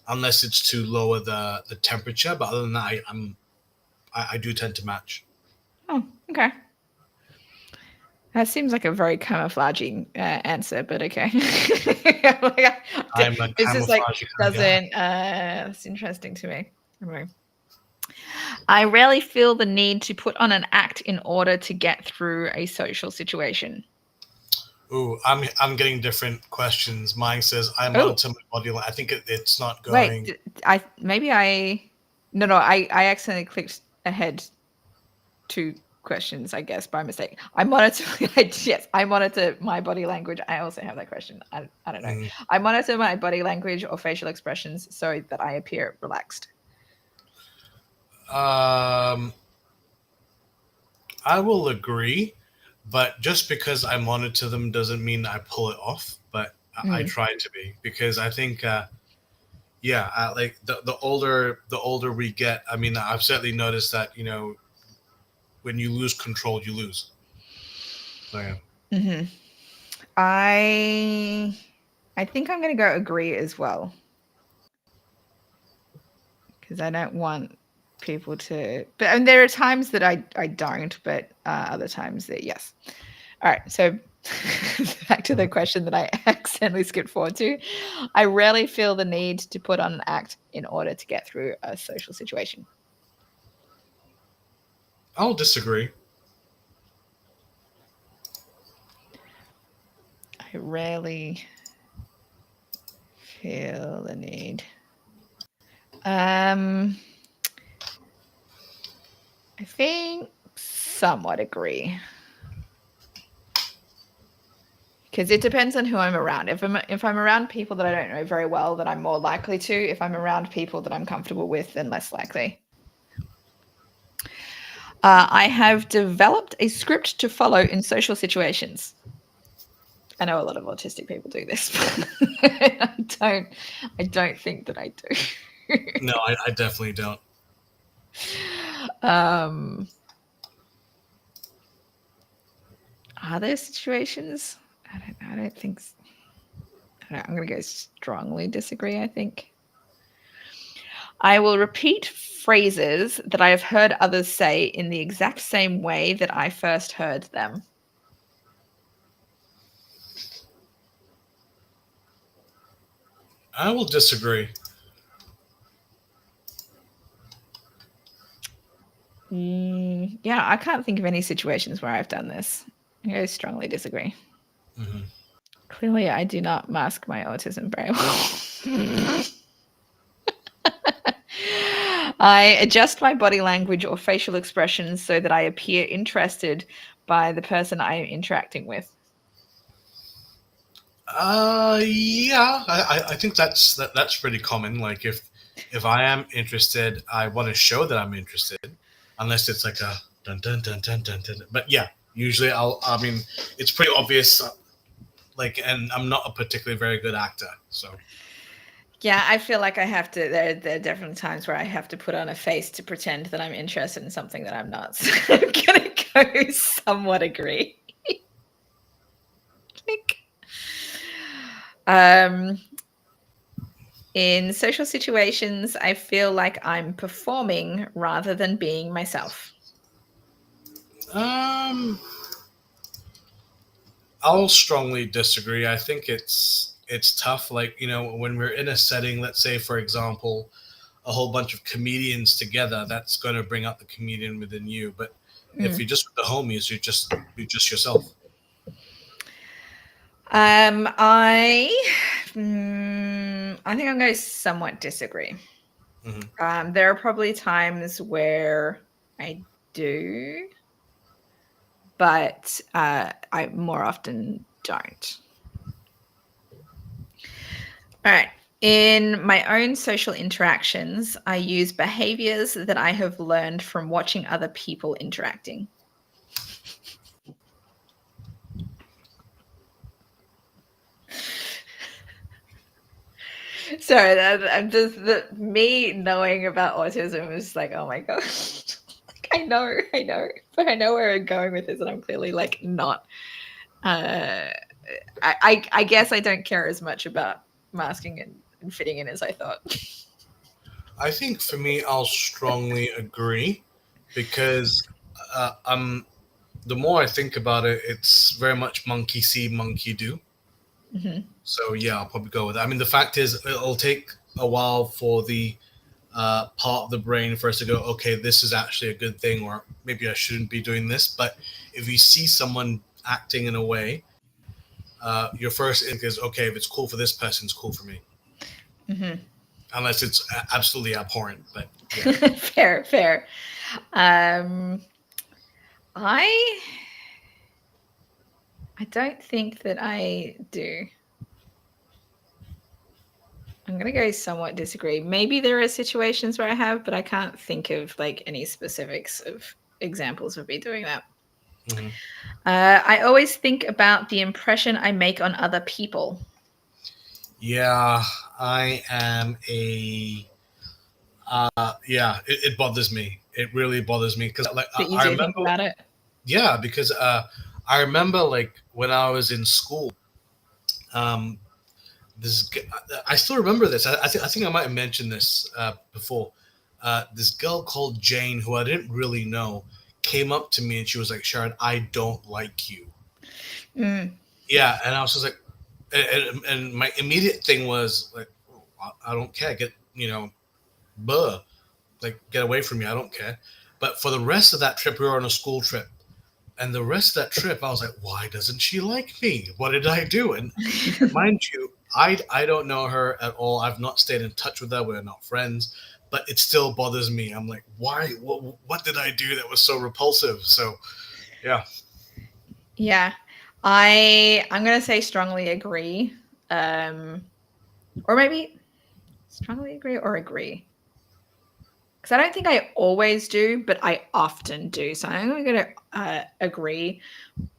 unless it's to lower the temperature. But other than that, I do tend to match. Oh, okay. That seems like a very camouflaging answer, but okay. I'm a It's just like camouflage kind of guy. doesn't. It's interesting to me. Anyway. I rarely feel the need to put on an act in order to get through a social situation. Ooh, I'm getting different questions. Mine says I Oh, monitor my body. I think it's not wait. going. I maybe I no, I accidentally clicked ahead 2 questions, I guess, by mistake. I monitor yes, I monitor my body language. I also have that question. I don't know. Mm, I monitor my body language or facial expressions so that I appear relaxed. um, I will agree, but just because I monitor them doesn't mean I pull it off. But I Mm. try to be, because I think, yeah, like the older we get. I mean, I've certainly noticed that, when you lose control, you lose. So yeah. Hmm. I I think I'm going to go agree as well because I don't want people to. But and there are times that I don't, but other times that yes. All right, so Back to the question that I accidentally skipped forward to. I rarely feel the need to put on an act in order to get through a social situation. I'll disagree. I rarely feel the need. I think somewhat agree. Because it depends on who I'm around. If I'm around people that I don't know very well, then I'm more likely to. If I'm around people that I'm comfortable with, then less likely. I have developed a script to follow in social situations. I know a lot of autistic people do this, but I don't think that I do. No, I definitely don't. Are there situations? I don't know. I don't think. I'm going to go strongly disagree. I think I will repeat phrases that I have heard others say in the exact same way that I first heard them. I will disagree. Yeah, I can't think of any situations where I've done this. I strongly disagree. Mm-hmm. Clearly, I do not mask my autism very well. I adjust my body language or facial expressions so that I appear interested by the person I am interacting with. Yeah, I think that's pretty common. Like if I am interested, I want to show that I'm interested, unless it's like a dun dun dun dun dun dun. But yeah, usually I mean, it's pretty obvious. Like, and I'm not a particularly very good actor, so. Yeah, I feel like I have to. There are definitely times where I have to put on a face to pretend that I'm interested in something that I'm not. So I'm gonna go somewhat agree. Click. In social situations, I feel like I'm performing rather than being myself. I'll strongly disagree. I think it's tough. Like, when we're in a setting, let's say for example, a whole bunch of comedians together, that's going to bring out the comedian within you. But if you're just with the homies, you're just yourself. I think I'm going to somewhat disagree. Mm-hmm. There are probably times where I do, but I more often don't. All right. In my own social interactions, I use behaviors that I have learned from watching other people interacting. Sorry, I'm just me knowing about autism is like, oh my gosh. I know, but I know where I'm going with this, and I'm clearly like not. I guess I don't care as much about masking and fitting in as I thought. I think for me, I'll strongly agree because the more I think about it, it's very much monkey see, monkey do. Mm-hmm. So yeah, I'll probably go with that. I mean, the fact is, it'll take a while for the part of the brain for us to go, okay, this is actually a good thing, or maybe I shouldn't be doing this. But if you see someone acting in a way, your first instinct is, okay, if it's cool for this person, it's cool for me. Mm-hmm. Unless it's absolutely abhorrent. But yeah. Fair. I don't think that I do. I'm going to go somewhat disagree. Maybe there are situations where I have, but I can't think of like any specifics of examples of me doing that. Mm-hmm. I always think about the impression I make on other people. Yeah, I am a. Yeah, it bothers me. It really bothers me because like That you I do think remember. about it. Yeah, because I remember like when I was in school. Um, I still remember this. I think I might have mentioned this before. This girl called Jane, who I didn't really know, came up to me and she was like, "Sharad, I don't like you." Mm. Yeah, and I was just like, and my immediate thing was like, I don't care. Get buh, like get away from me. I don't care. But for the rest of that trip, we were on a school trip, and the rest of that trip, I was like, why doesn't she like me? What did I do? And mind you, I don't know her at all. I've not stayed in touch with her. We're not friends, but it still bothers me. I'm like, why? What did I do that was so repulsive? So yeah. Yeah. I'm gonna say strongly agree. Or maybe strongly agree or agree. Because I don't think I always do, but I often do. So I'm going to agree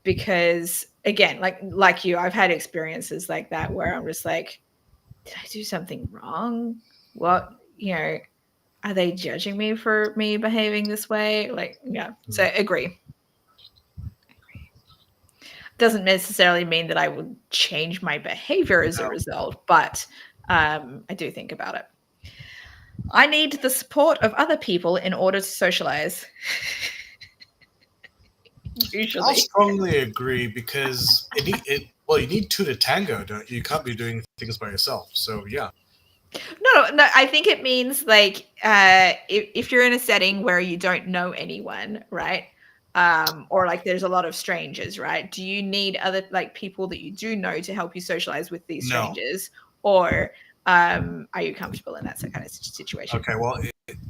because, again, like you, I've had experiences like that where I'm just like, did I do something wrong? What are they judging me for me behaving this way? Like, yeah. So agree. Doesn't necessarily mean that I would change my behavior as a No. result, but I do think about it. I need the support of other people in order to socialize. I'll Usually. strongly agree because well, you need two to tango, don't you? You can't be doing things by yourself. So yeah. No. I think it means like if you're in a setting where you don't know anyone, right? Or like there's a lot of strangers, right? Do you need other like people that you do know to help you socialize with these No. strangers, or are you comfortable in that kind of situation? Okay. Well,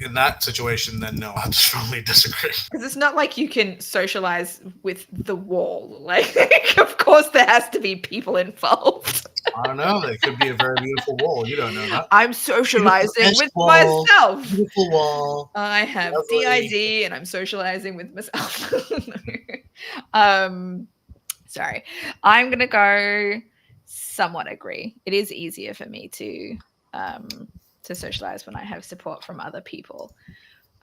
in that situation, then no, I strongly disagree. Because it's not like you can socialize with the wall. Like, of course, there has to be people involved. I don't know. It could be a very beautiful wall. You don't know that. I'm Beautiful socializing mesh with wall. myself. Beautiful wall. I have Lovely. DID and I'm socializing with myself. um, sorry. I'm gonna go somewhat agree. It is easier for me to socialize when I have support from other people.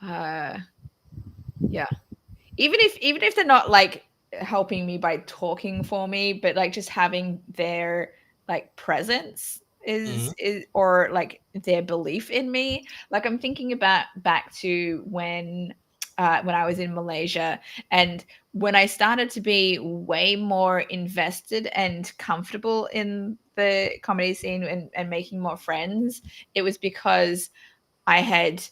Yeah. Even if they're not like helping me by talking for me, but like just having their like presence Hmm. is or like their belief in me. Like I'm thinking about back to when I was in Malaysia, and when I started to be way more invested and comfortable in the comedy scene and making more friends, it was because I had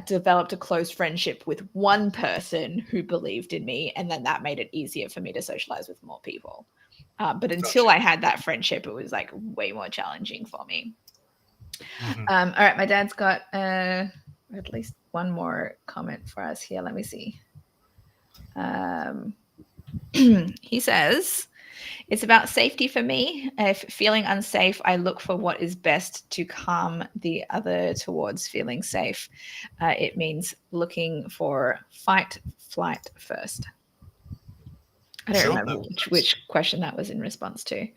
developed a close friendship with one person who believed in me, and then that made it easier for me to socialize with more people. But until Gotcha. I had that friendship, it was like way more challenging for me. Hmm. All right, my dad's got at least one more comment for us here. Let me see. Um, he says, it's about safety for me. If feeling unsafe, I look for what is best to calm the other towards feeling safe. It means looking for fight, flight first. I don't Sure, remember that makes sense. which question that was in response to.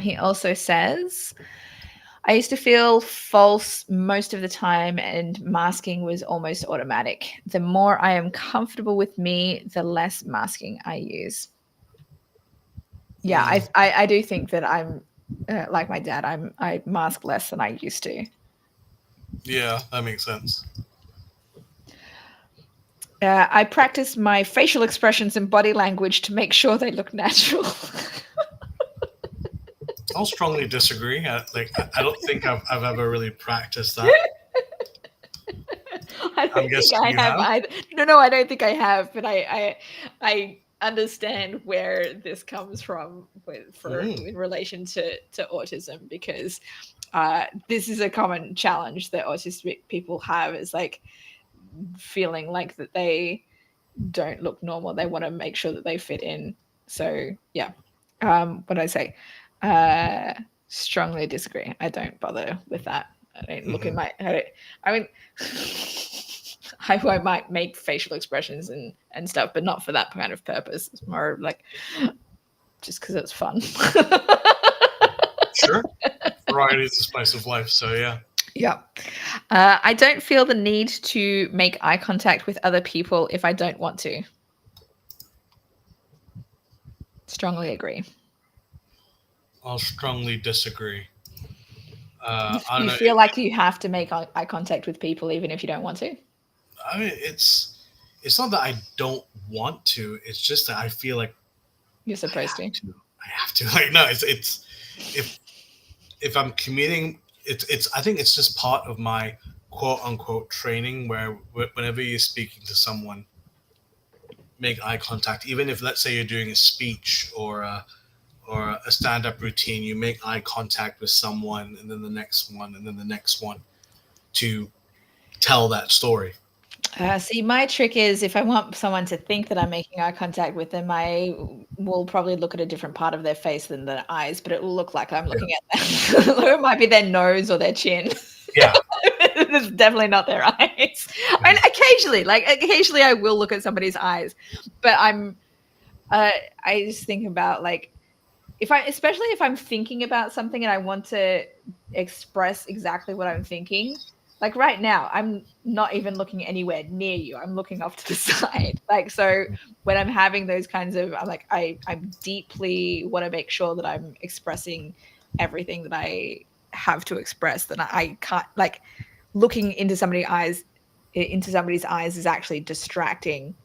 He also says, I used to feel false most of the time, and masking was almost automatic. The more I am comfortable with me, the less masking I use. Yeah, Mm. I do think that I'm like my dad. I mask less than I used to. Yeah, that makes sense. I practice my facial expressions and body language to make sure they look natural. I'll strongly disagree. I don't think I've ever really practiced that. I I'm don't think guessing I you have have. either. No, I don't think I have. But I understand where this comes from Mm. in relation to autism, because this is a common challenge that autistic people have, is like feeling like that they don't look normal. They want to make sure that they fit in. So yeah, what did I say? Uh, strongly disagree. I don't bother with that. I don't look in Hmm. my. I mean, I might make facial expressions and stuff, but not for that kind of purpose. It's more like just because it's fun. Sure. Variety is the spice of life. So yeah. Yeah. I don't feel the need to make eye contact with other people if I don't want to. Strongly agree. I'll strongly disagree. You, I don't you know. feel like you have to make eye contact with people even if you don't want to? I mean, it's not that I don't want to. It's just that I feel like You're I supposed have to. to. I have to. Like no, it's if if I'm commuting, it's I think it's just part of my quote unquote training where whenever you're speaking to someone, make eye contact. Even if let's say you're doing a speech or a stand up routine, you make eye contact with someone, and then the next one, and then the next one to tell that story. See, my trick is if I want someone to think that I'm making eye contact with them, I will probably look at a different part of their face than their eyes, but it will look like I'm Yeah. looking at them. Or it might be their nose or their chin. Yeah. It's definitely not their eyes. And occasionally I will look at somebody's eyes, but I just think about like especially if I'm thinking about something and I want to express exactly what I'm thinking. Like right now, I'm not even looking anywhere near you. I'm looking off to the side. Like so when I'm having those kinds of I'm like I'm deeply want to make sure that I'm expressing everything that I have to express, that I can't like looking into somebody's eyes is actually distracting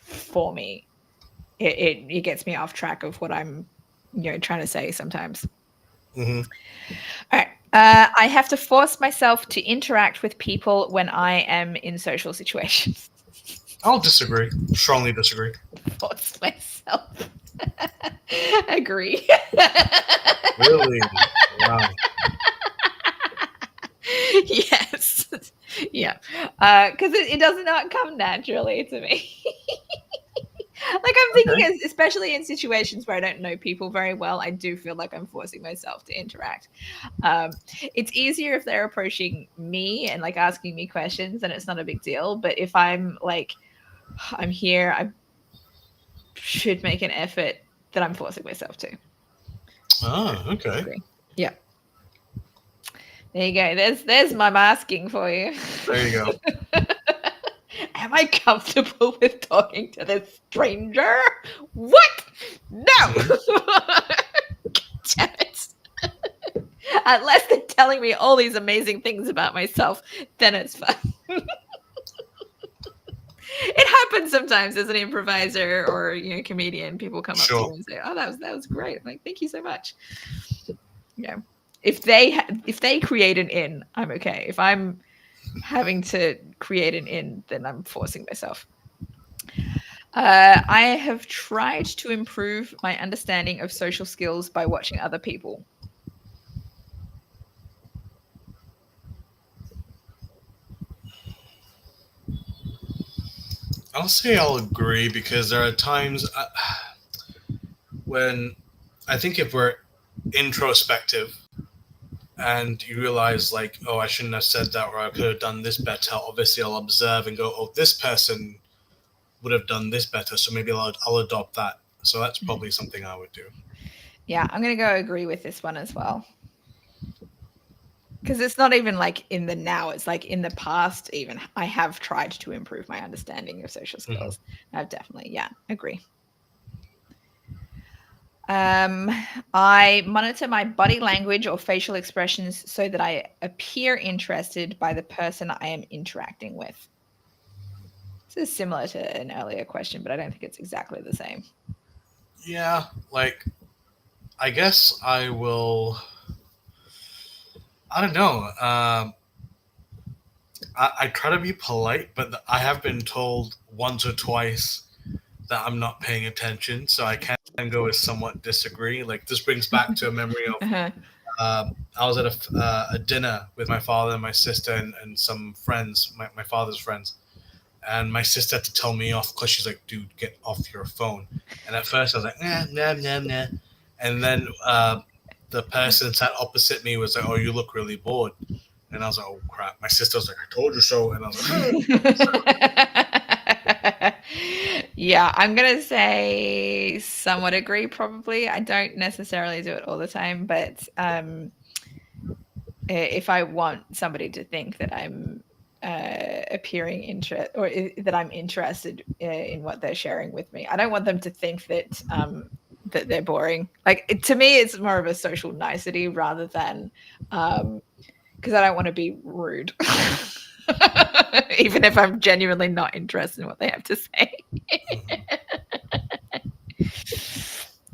for me. It gets me off track of what I'm trying to say sometimes. Hmm. All right. I have to force myself to interact with people when I am in social situations. I'll disagree. Strongly disagree. Force myself. Agree. Really? Wow. Yes. Yeah. Because it does not come naturally to me. Like I'm Okay. thinking, especially in situations where I don't know people very well, I do feel like I'm forcing myself to interact. It's easier if they're approaching me and like asking me questions, and it's not a big deal. But if I'm like, I'm here, I should make an effort, that I'm forcing myself to. Oh, okay. Agree. Yeah. There you go. There's my masking for you. There you go. Am I comfortable with talking to this stranger? What? No. Mhm. Damn it. Unless they're telling me all these amazing things about myself, then it's fun. It happens sometimes as an improviser or comedian. People come up to you Sure. and say, "Oh, that was great." I'm like, "Thank you so much." If they create an in, I'm okay. If I'm having to create an in, then I'm forcing myself. I have tried to improve my understanding of social skills by watching other people. I'll say I'll agree because there are times when I think if we're introspective and you realize like, oh, I shouldn't have said that, or I could have done this better. Obviously, I'll observe and go, oh, this person would have done this better, so maybe I'll adopt that. So that's probably something I would do. Yeah, I'm going to go agree with this one as well. Because it's not even like in the now, it's like in the past, even. I have tried to improve my understanding of social skills. I've definitely, yeah, agree. I monitor my body language or facial expressions so that I appear interested by the person I am interacting with. This is similar to an earlier question, but I don't think it's exactly the same. Yeah, like I guess I will. I don't know. I try to be polite, but I have been told once or twice that I'm not paying attention, so I can go with somewhat disagree. Like this brings back to a memory of Uh-huh. I was at a dinner with my father and my sister and some friends, my father's friends, and my sister had to tell me off because she's like, "Dude, get off your phone." And at first I was like, "Nah, nah, nah, nah," and then the person sat opposite me was like, "Oh, you look really bored." And I was like, "Oh crap!" My sister was like, "I told you so," and I was like, Yeah, I'm gonna say somewhat agree, probably. I don't necessarily do it all the time, but if I want somebody to think that I'm appearing interest or that I'm interested in what they're sharing with me, I don't want them to think that they're boring. Like to me, it's more of a social nicety rather than because I don't want to be rude. Even if I'm genuinely not interested in what they have to say.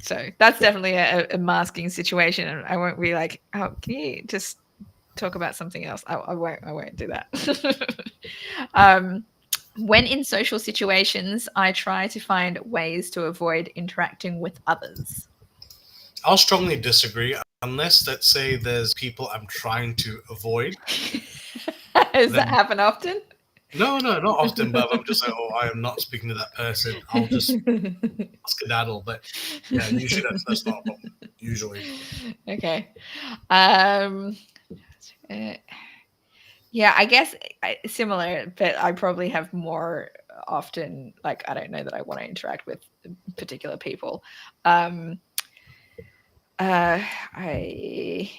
So that's definitely a masking situation, and I won't be like, oh, can you just talk about something else? I won't do that. When in social situations, I try to find ways to avoid interacting with others. I'll strongly disagree. Unless, let's say, there's people I'm trying to avoid, Does that then happen often? no, no, not often. But if I'm just like, oh, I am not speaking to that person, I'll just skedaddle. But yeah, usually that's not a problem. Usually, Okay. Um, uh, yeah, I guess similar, but I probably have more often. Like, I don't know that I want to interact with particular people. Um, I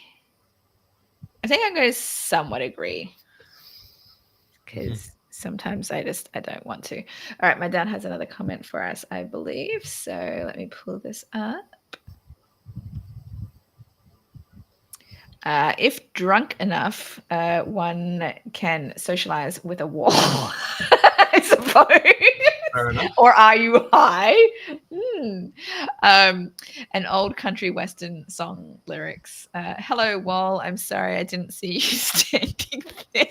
think I'm going to somewhat agree Mhm. because sometimes I don't want to. All right, my dad has another comment for us, I believe. So let me pull this up. If drunk enough, one can socialize with a wall, I suppose. Fair enough. Or are you high? Hmm. An old country western song lyrics. Hello, wall. I'm sorry I didn't see you standing there.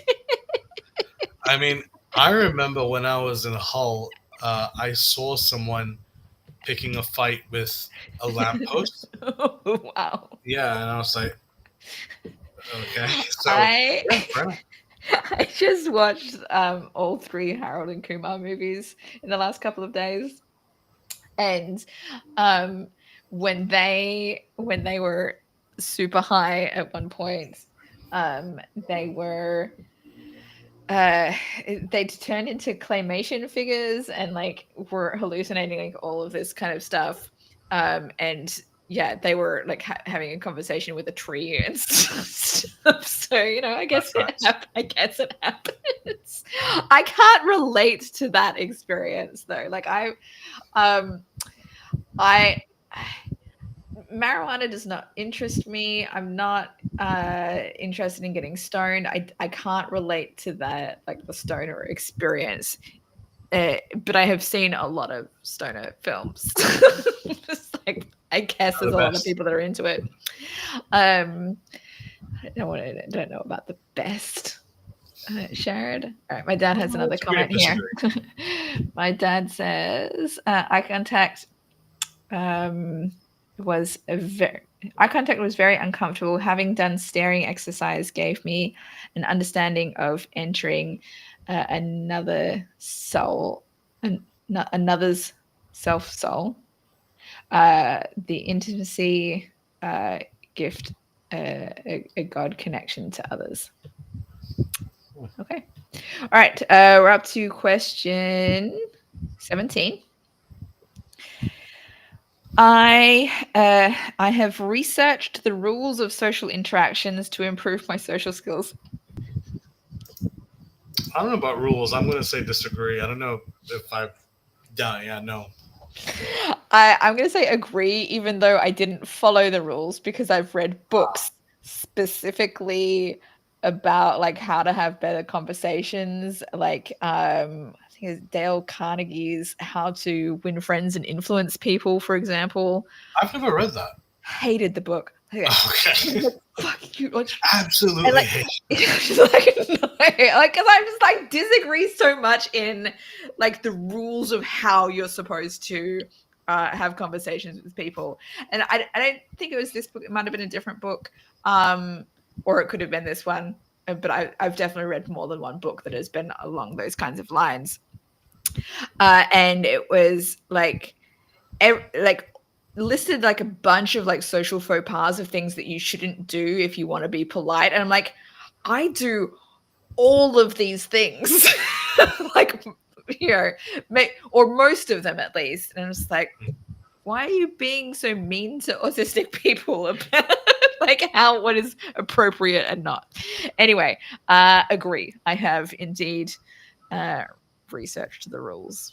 I mean, I remember when I was in Hull, I saw someone picking a fight with a lamppost. Oh, wow. Yeah, and I was like, okay, so I yeah, fair enough. I just watched all three Harold and Kumar movies in the last couple of days, and um, when they were super high at one point, they were uh they'd turned into claymation figures and like were hallucinating like all of this kind of stuff, and yeah, they were like having a conversation with a tree and stuff. So I guess That's nice. I guess it happens. I can't relate to that experience though. Like um I marijuana does not interest me. I'm not interested in getting stoned. I can't relate to that, like the stoner experience. But I have seen a lot of stoner films. Just like I guess They're there's the a lot of best. people that are into it. Um, I don't know about the best. Sharad. All right, my dad has Well, another let's agree to comment here. disagree. My dad says eye contact um, was a very eye contact was very uncomfortable. Having done staring exercise gave me an understanding of entering another soul, another's self soul. The intimacy gift, a God connection to others. Okay. All right. We're up to question 17. I have researched the rules of social interactions to improve my social skills. I don't know about rules. I'm going to say disagree. I don't know if I've done. Yeah, no. I'm going to say agree, even though I didn't follow the rules because I've read books specifically about like how to have better conversations. Like I think it's Dale Carnegie's "How to Win Friends and Influence People," for example. I've never read that. Hated the book. Okay. Okay. Like, fuck you. Like, and Absolutely like, hate. just like, no, like, because I'm just like disagree so much in like the rules of how you're supposed to have conversations with people. And I don't think it was this book. It might have been a different book, or it could have been this one. But I've definitely read more than one book that has been along those kinds of lines. And it was like listed like a bunch of like social faux pas of things that you shouldn't do if you want to be polite. And I'm like, I do all of these things. Like, or most of them at least. And I'm just like, why are you being so mean to autistic people about like what is appropriate and not? Anyway, agree. I have indeed researched the rules.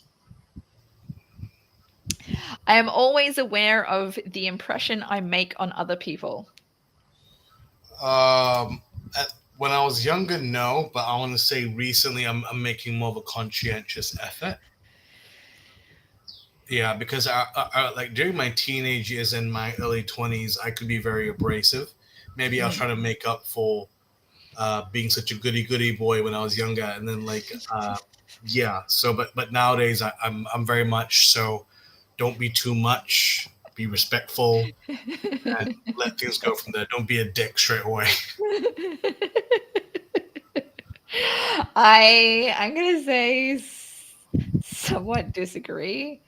I am always aware of the impression I make on other people. When I was younger, no, but I want to say recently I'm making more of a conscientious effort. Yeah, because like during my teenage years and my early 20s, I could be very abrasive. Maybe I was Mm. trying to make up for being such a goody goody boy when I was younger, and then yeah. So, but nowadays I'm very much so. Don't be too much. Be respectful and let things go from there. Don't be a dick straight away. I'm gonna say somewhat disagree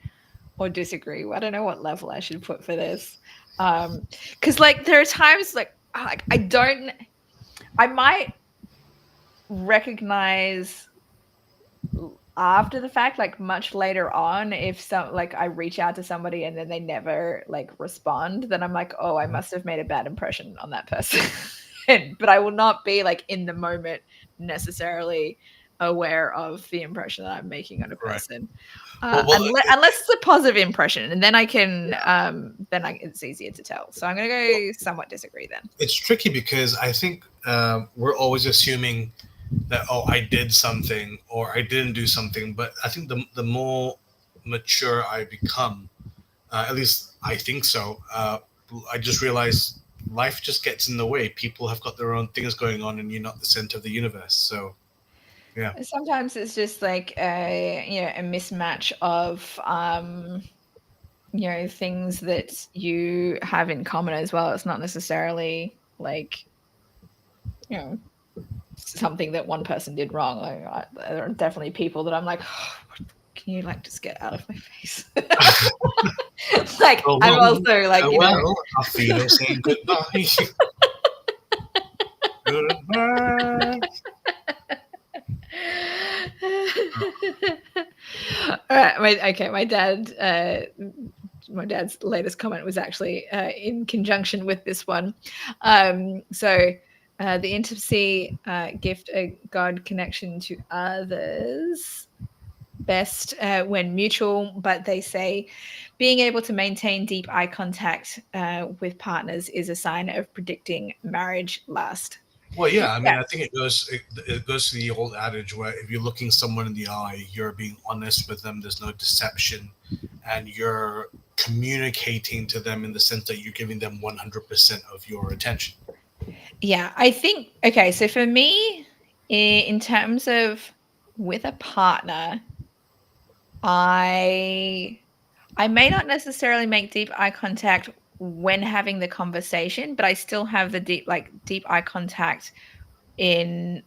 or disagree. I don't know what level I should put for this. Because like there are times like I might recognize after the fact, like much later on, if some like I reach out to somebody and then they never like respond, then I'm like, oh, I must have made a bad impression on that person. But I will not be like in the moment necessarily aware of the impression that I'm making on a Right. person, Well, unless it's a positive impression, and then I can it's easier to tell. So I'm gonna go somewhat disagree then. it's tricky because I think we're always assuming that, oh, I did something or I didn't do something. But I think the more mature I become, at least I think so. I just realize life just gets in the way. People have got their own things going on, and you're not the center of the universe. So yeah, Sometimes it's just like a mismatch of things that you have in common as well. It's not necessarily like you know something that one person did wrong. There are definitely people that I'm like, oh, can you like just get out of my face? Like oh, I'm also like well, Alfredo saying goodbye. Goodbye. All right, my dad's latest comment was actually in conjunction with this one. The intimacy gift a God connection to others best when mutual, but they say being able to maintain deep eye contact with partners is a sign of predicting marriage last. Well, yeah. I mean, Yeah. I think it goes to the old adage where if you're looking someone in the eye, you're being honest with them. There's no deception, and you're communicating to them in the sense that you're giving them 100% of your attention. Yeah, I think okay, so for me, in terms of with a partner, I I may not necessarily make deep eye contact when having the conversation, but I still have the deep eye contact in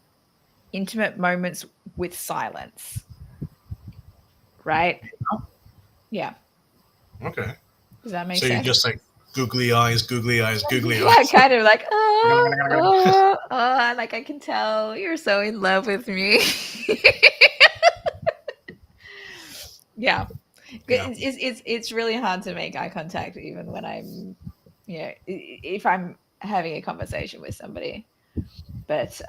intimate moments with silence, right? Yeah. Okay. Does that make So you're sense? just like googly eyes, googly eyes, googly Yeah, eyes. kind of like, like I can tell you're so in love with me. Yeah. Yeah. It's really hard to make eye contact even when I'm if I'm having a conversation with somebody. But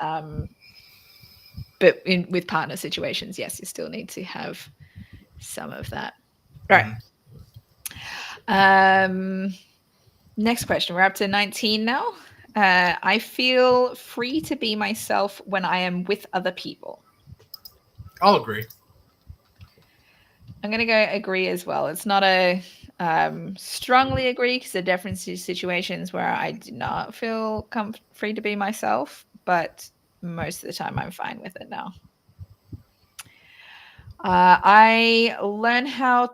in with partner situations, yes, you still need to have some of that. All right. Mhm. Um Next question. We're up to 19 now. I feel free to be myself when I am with other people. I'll agree. I'm going to go agree as well. It's not a strongly agree because there are definitely situations where I do not feel free to be myself, but most of the time I'm fine with it now. I learn how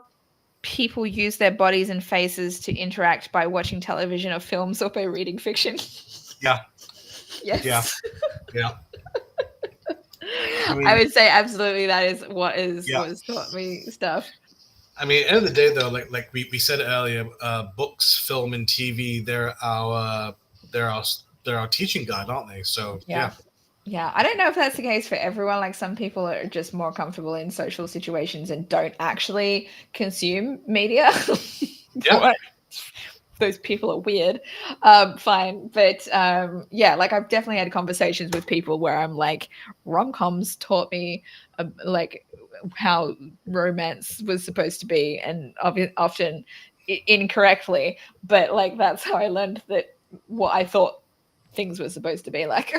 people use their bodies and faces to interact by watching television or films or by reading fiction. Yeah. Yeah. Yes. Yeah. I I mean, would say absolutely that is what yeah. has taught me stuff. I mean, end of the day, though, like we said earlier, books, film, and TV, they're our they're our teaching guide, aren't they? So Yeah. yeah, Yeah. I don't know if that's the case for everyone. Like some people are just more comfortable in social situations and don't actually consume media. yeah, What? Those people are weird. Fine. But yeah, like I've definitely had conversations with people where I'm like, rom-coms taught me like how romance was supposed to be, and often incorrectly, but like that's how I learned that what I thought things were supposed to be like.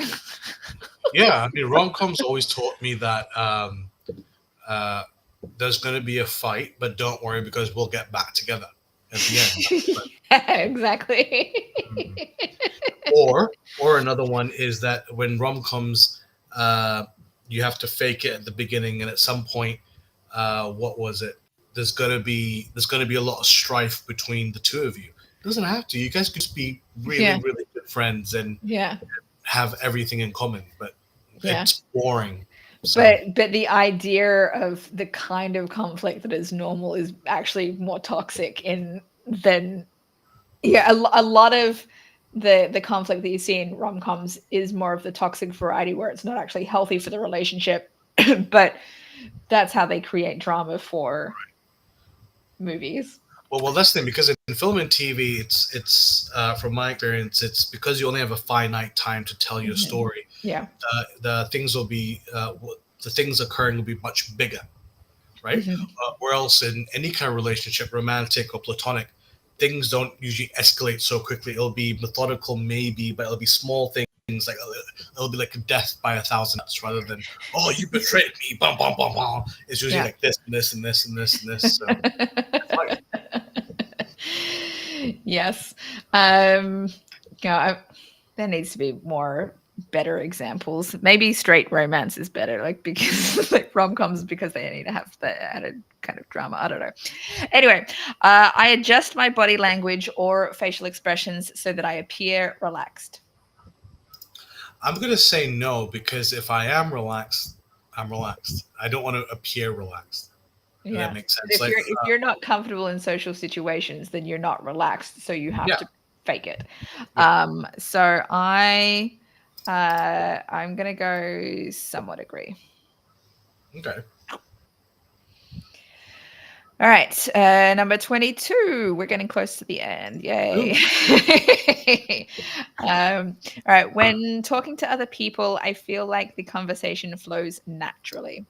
yeah. I mean, rom coms always taught me that uh, there's going to be a fight, but don't worry because we'll get back together at the end. Yeah, exactly. Mhm. Or another one is that when rom coms, uh, you have to fake it at the beginning, and at some point, what was it? There's gonna be a lot of strife between the two of you. It doesn't have to. You guys could just be really Yeah, really good friends and yeah, have everything in common, but yeah. it's boring. So But the idea of the kind of conflict that is normal is actually more toxic in than yeah, a lot of the conflict that you see in rom-coms is more of the toxic variety where it's not actually healthy for the relationship, but that's how they create drama for movies. well, that's the thing because in film and TV, it's from my experience, it's because you only have a finite time to tell your Mhm. story. Yeah. The things will be the things occurring will be much bigger, right? Mhm. Or else in any kind of relationship, romantic or platonic, things don't usually escalate so quickly. It'll be methodical, maybe, but it'll be small things like it'll be like death by a thousand cuts rather than oh you betrayed me, bum bum bum bum. It's usually Yeah. like this and this and this and this and this. So it's fine. Yes. Um, yeah, there needs to be more better examples. Maybe straight romance is better, like because like rom-coms because they need to have the added kind of drama. I don't know. Anyway, I adjust my body language or facial expressions so that I appear relaxed. I'm gonna say no because if I am relaxed, I'm relaxed. I don't want to appear relaxed. If that Yeah. makes But sense. Like if you're not comfortable in social situations, then you're not relaxed, so you have yeah, to fake it. yeah, So I'm gonna go somewhat agree. okay. All right, number 22. We're getting close to the end. Yay. Ooh. All right. When talking to other people, I feel like the conversation flows naturally.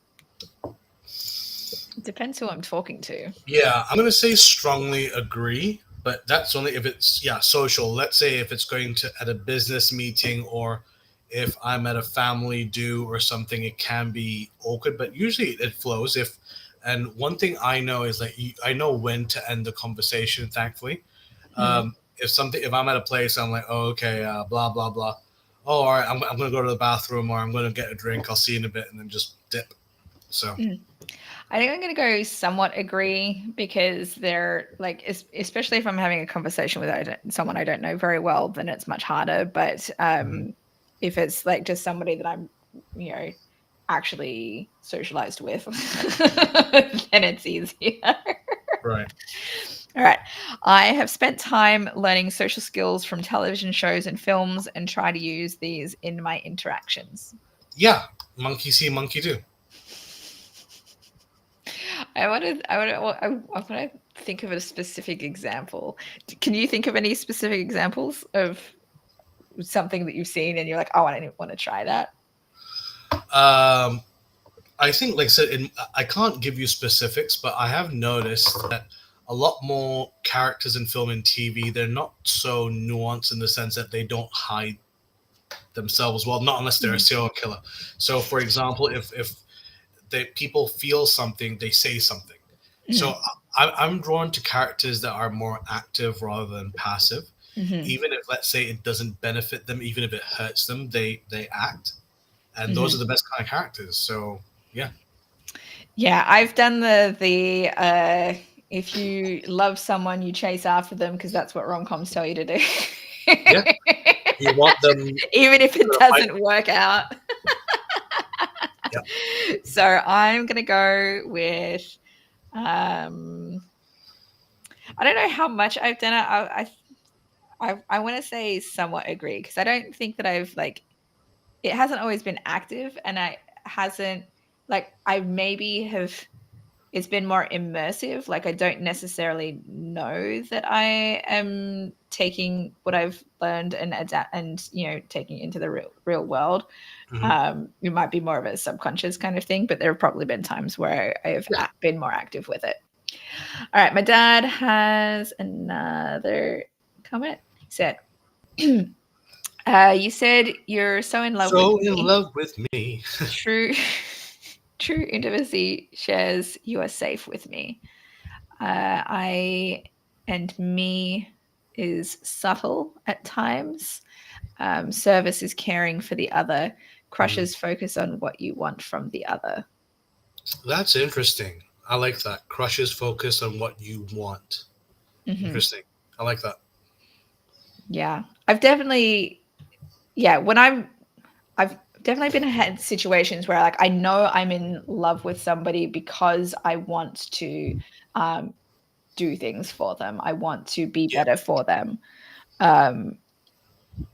It depends who I'm talking to. Yeah, I'm gonna say strongly agree, but that's only if it's yeah social. Let's say if it's going to at a business meeting or if I'm at a family do or something, it can be awkward. But usually it flows. If and one thing I know is that I know when to end the conversation. Thankfully, Hmm. if I'm at a place, I'm like, oh okay, blah blah blah. Oh, all right, I'm gonna go to the bathroom or I'm gonna get a drink. I'll see you in a bit, and then just dip. So I think I'm going to go somewhat agree because they're like, especially if I'm having a conversation with someone I don't know very well, then it's much harder. But mhm. if it's like just somebody that I'm, you know, actually socialized with, then it's easier. Right. All right. I have spent time learning social skills from television shows and films and try to use these in my interactions. Yeah, monkey see, monkey do. I want to think of a specific example. Can you think of any specific examples of something that you've seen and you're like, oh, I want to try that? Um, I think, like I said, I can't give you specifics, but I have noticed that a lot more characters in film and TV, they're not so nuanced in the sense that they don't hide themselves. Well, not unless they're a Mm, serial killer. So, for example, if people feel something, they say something. So mm, I'm drawn to characters that are more active rather than passive. mhm, Even if, let's say, it doesn't benefit them, even if it hurts them, they act, and those are mhm. the best kind of characters. So yeah, Yeah, I've done the if you love someone, you chase after them because that's what rom-coms tell you to do. yeah. You want them Even if it to fight. doesn't work out. Yeah. So I'm gonna go with um I don't know how much I've done it. I want to say somewhat agree because I don't think that I've like it hasn't always been active and I hasn't like I maybe have it's been more immersive. Like I don't necessarily know that I am taking what I've learned and adapt and taking it into the real world. Hmm. It might be more of a subconscious kind of thing, but there have probably been times where I have Yeah. been more active with it. All right, my dad has another comment. He said, you said you're so in love with So in me. love with me. True. True intimacy shares you are safe with me. I and me is subtle at times. Service is caring for the other. Crushes focus on what you want from the other. That's interesting. I like that. Crushes focus on what you want. Mm-hmm. Interesting. I like that. Yeah, I've definitely, yeah, I've definitely been had situations where like I know I'm in love with somebody because I want to um, do things for them. I want to be Yeah. better for them. Um,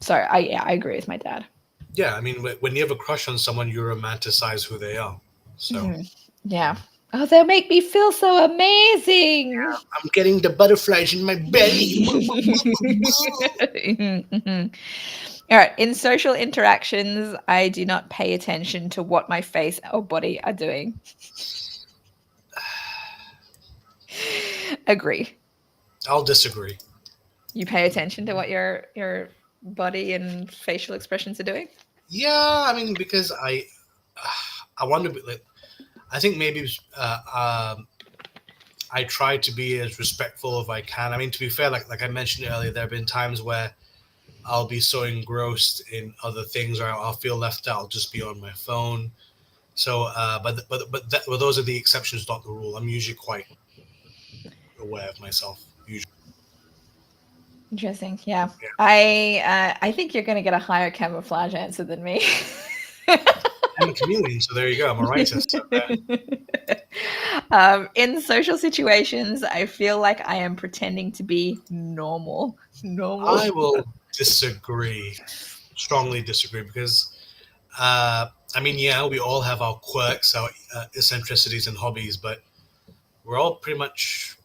so I agree with my dad. Yeah. I mean, when you have a crush on someone, you romanticize who they are. So Mhm. Yeah. Oh, they'll make me feel so amazing. I'm getting the butterflies in my belly. Mhm. All right. In social interactions, I do not pay attention to what my face or body are doing. Agree. I'll disagree. You pay attention to what your body and facial expressions are doing. Yeah. I mean, because I want to be like, I think maybe I try to be as respectful as I can. I mean, to be fair, like I mentioned earlier, there have been times where I'll be so engrossed in other things, or I'll feel left out. I'll just be on my phone. So, but those are the exceptions, not the rule. I'm usually quite aware of myself. Usually, Interesting. Yeah. yeah. I think you're going to get a higher camouflage answer than me. I'm a chameleon, so there you go. I'm a writer. So, In social situations, I feel like I am pretending to be normal. Normal. I will disagree, strongly disagree, because I mean, yeah, we all have our quirks, our eccentricities, and hobbies, but we're all pretty much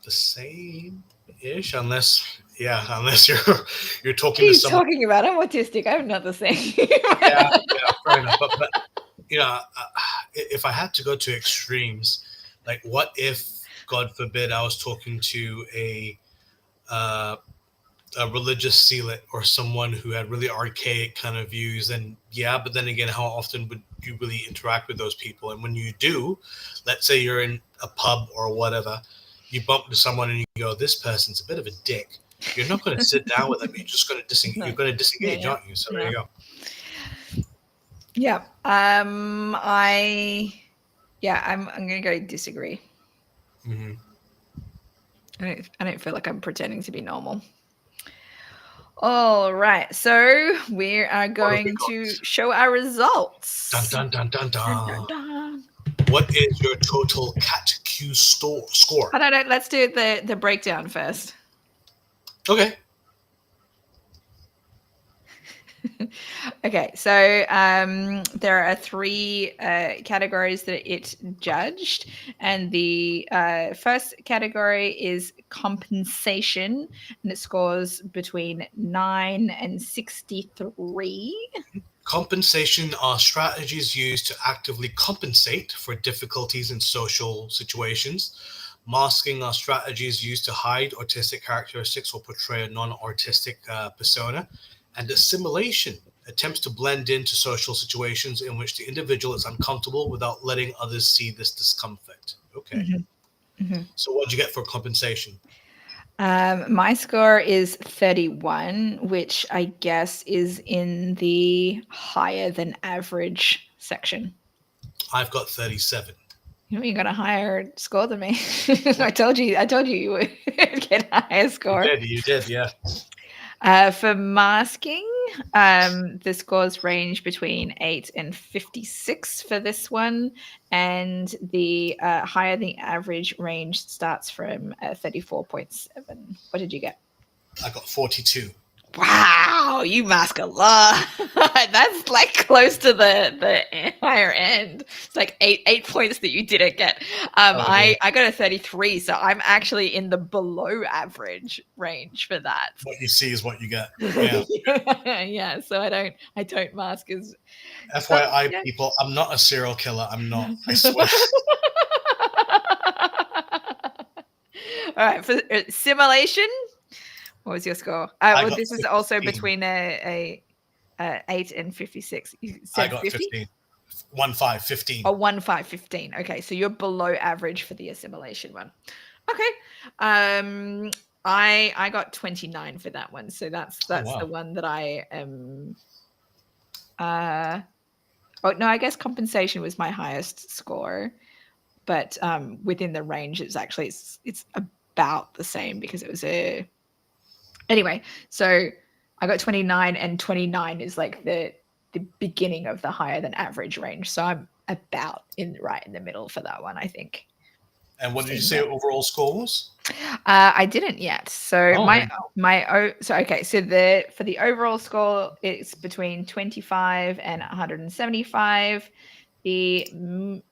the same ish, unless you're What are talking to you someone. talking about? I'm autistic. I'm not the same. Yeah, fair enough. But if I had to go to extremes, like what if, God forbid, I was talking to uh, a religious zealot or someone who had really archaic kind of views, and yeah, but then again, how often would you really interact with those people? And when you do, let's say you're in a pub or whatever, you bump into someone and you go, "This person's a bit of a dick." You're not going to sit down with them. You're just going to No. you're going to Yeah, disengage, yeah. aren't you? So there Yeah. you go. Yeah. I'm gonna go disagree. Hmm. I don't feel like I'm pretending to be normal. All right, so we are What have we going to got? show our Dun results. dun dun dun Dun, dun, dun. dun. What is your total cat Q score? I don't know. Let's do the breakdown first. Okay. Okay, so there are three categories that it judged, and the first category is compensation, and it scores between 9 and 63. Compensation are strategies used to actively compensate for difficulties in social situations. Masking are strategies used to hide autistic characteristics or portray a non artistic persona. And assimilation attempts to blend into social situations in which the individual is uncomfortable without letting others see this discomfort. Okay. Mhm, mhm. So, what did you get for compensation? My score is 31, which I guess is in the higher than average section. I've got 37. You got a higher score than me. Yeah, I told you you would get a higher you score. did. You did. Yeah. For masking, the scores range between 8 and 56 for this one, and the higher the average range starts from 34.7. What did you get? I got 42. Wow, you mask a lot. That's like close to the higher end. It's like eight points that you didn't get. Oh, dear. I got a 33, so I'm actually in the below average range for that. What you see is what you get. Yeah. Yeah, so I don't mask as but FYI, yeah. people, I'm not a serial killer. I'm not. I swear. All right, for simulation, what was your score? I Well, got this is also 15. between a 8 and 56. You I said got 50? 15. 1, 5, 15. Oh, 1, 5, 15. Okay, so you're below average for the assimilation one. Okay. I got 29 for that one, so that's wow. the one that I am. Oh no, I guess compensation was my highest score, but within the range, it's about the same because it was a. Anyway, so I got 29, and 29 is like the beginning of the higher than average range. So I'm about right in the middle for that one, I think. And what did you say your overall score was? I didn't yet. So Oh, there you go. so okay, so for the overall score, it's between 25 and 175. The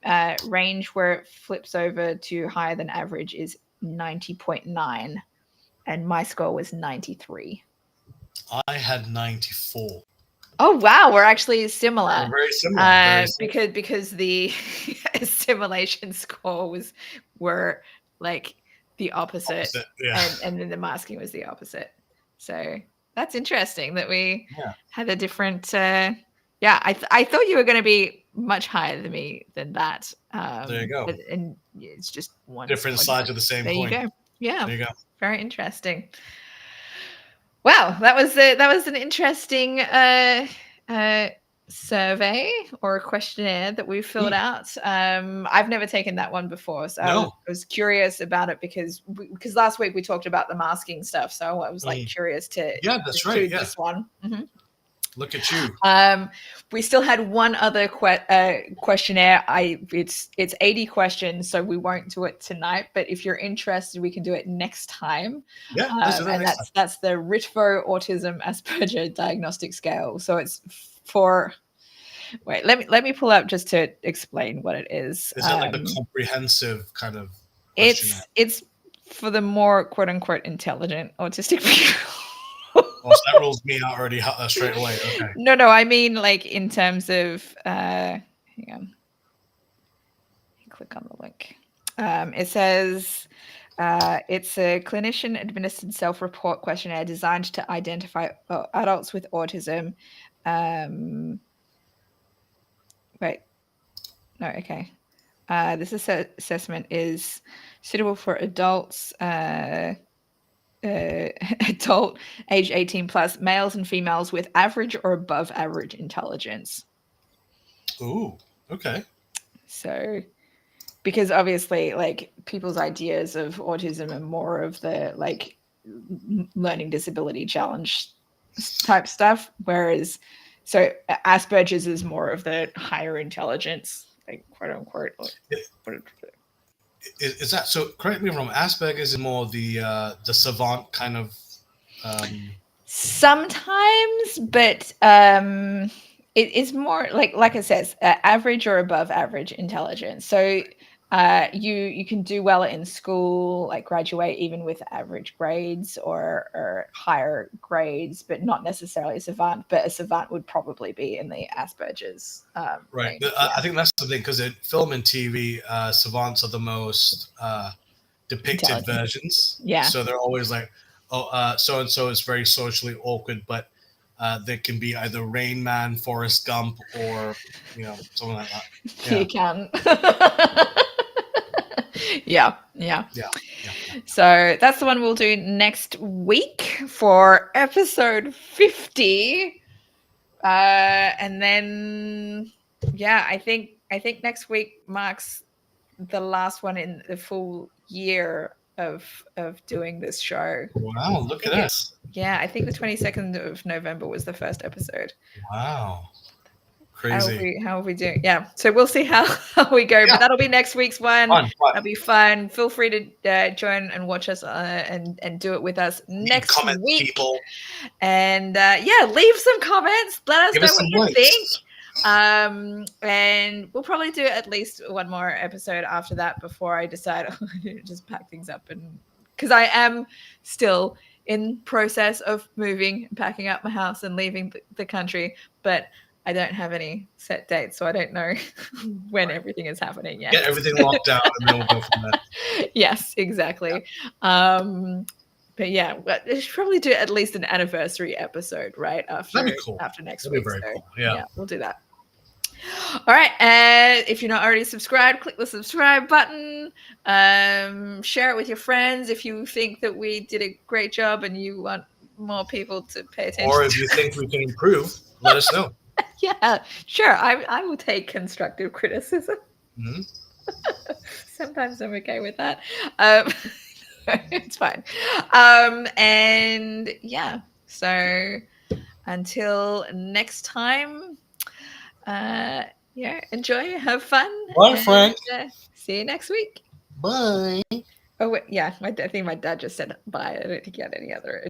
range where it flips over to higher than average is 90.9, and my score was 93. I had 94. Oh wow, we're actually similar. Very similar. Very similar. Because the assimilation score were like the opposite, Yeah. and then the masking was the opposite. So that's interesting that we Yeah. had a different. Yeah, I thought you were going to be much higher than me than that. There you go. And it's just one Different sides of the same there coin. you go. Yeah. There you go. Very interesting. Wow, that was an interesting survey or questionnaire that we filled out. I've never taken that one before, so I was curious about it because last week we talked about the masking stuff, so I was like curious to that's right. this one. Mm-hmm. Look at you. We still had one other questionnaire. It's 80 questions, so we won't do it tonight. But if you're interested, we can do it next time. Yeah, let's do that next time. That's the Ritvo Autism Asperger Diagnostic Scale. So it's for. Wait, let me pull up just to explain what it is. Is it like the comprehensive kind of questionnaire? It's for the more quote unquote intelligent autistic people. Well, so that rules me out already straight away. Okay. No, I mean like in terms of hang on. Click on the link. It says it's a clinician-administered self-report questionnaire designed to identify adults with autism. Wait. No, okay. This assessment is suitable for adults. Adult age 18 plus males and females with average or above average intelligence. Ooh, okay. So because obviously like people's ideas of autism are more of the like learning disability challenge type stuff, whereas so Asperger's is more of the higher intelligence, like quote unquote. Is that so? Correct me if I'm wrong. Asperger's is more the savant kind of. Sometimes, but it is more like it says average or above average intelligence. So you can do well in school, like graduate even with average grades or higher grades, but not necessarily a savant. But a savant would probably be in the Asperger's. Right. I think that's the thing, because in film and TV, savants are the most depicted versions. Yeah. So they're always like, oh, so and so is very socially awkward, but they can be either Rain Man, Forrest Gump, or something like that. Yeah. You can. Yeah. So that's the one we'll do next week for episode 50. And then, I think next week marks the last one in the full year of doing this show. Wow, look at us. Yeah, I think the 22nd of November was the first episode. Wow. Crazy. How are we doing? Yeah. So we'll see how we go. Yeah. But that'll be next week's one. Fun. That'll be fun. Feel free to join and watch us and do it with us next week. People. And leave some comments. Let us know what you think. And we'll probably do at least one more episode after that before I decide to just pack things up, and because I am still in process of moving, packing up my house and leaving the country, but I don't have any set dates, so I don't know when everything is happening yet. Get everything locked down and then we'll go from there. Yes, exactly. Yeah. But yeah, we should probably do at least an anniversary episode, right? That'd be cool. After next That'd week. Be very cool. Yeah, we'll do that. All right. And if you're not already subscribed, click the subscribe button. Share it with your friends if you think that we did a great job and you want more people to pay attention Or if to you think we can improve, let us know. Yeah, sure. I will take constructive criticism. Mm-hmm. Sometimes I'm okay with that. It's fine. And yeah, so until next time, yeah, enjoy, have fun, Bye, and Frank. see you next week. Bye. Oh, wait, yeah, I think my dad just said bye. I don't think he had any other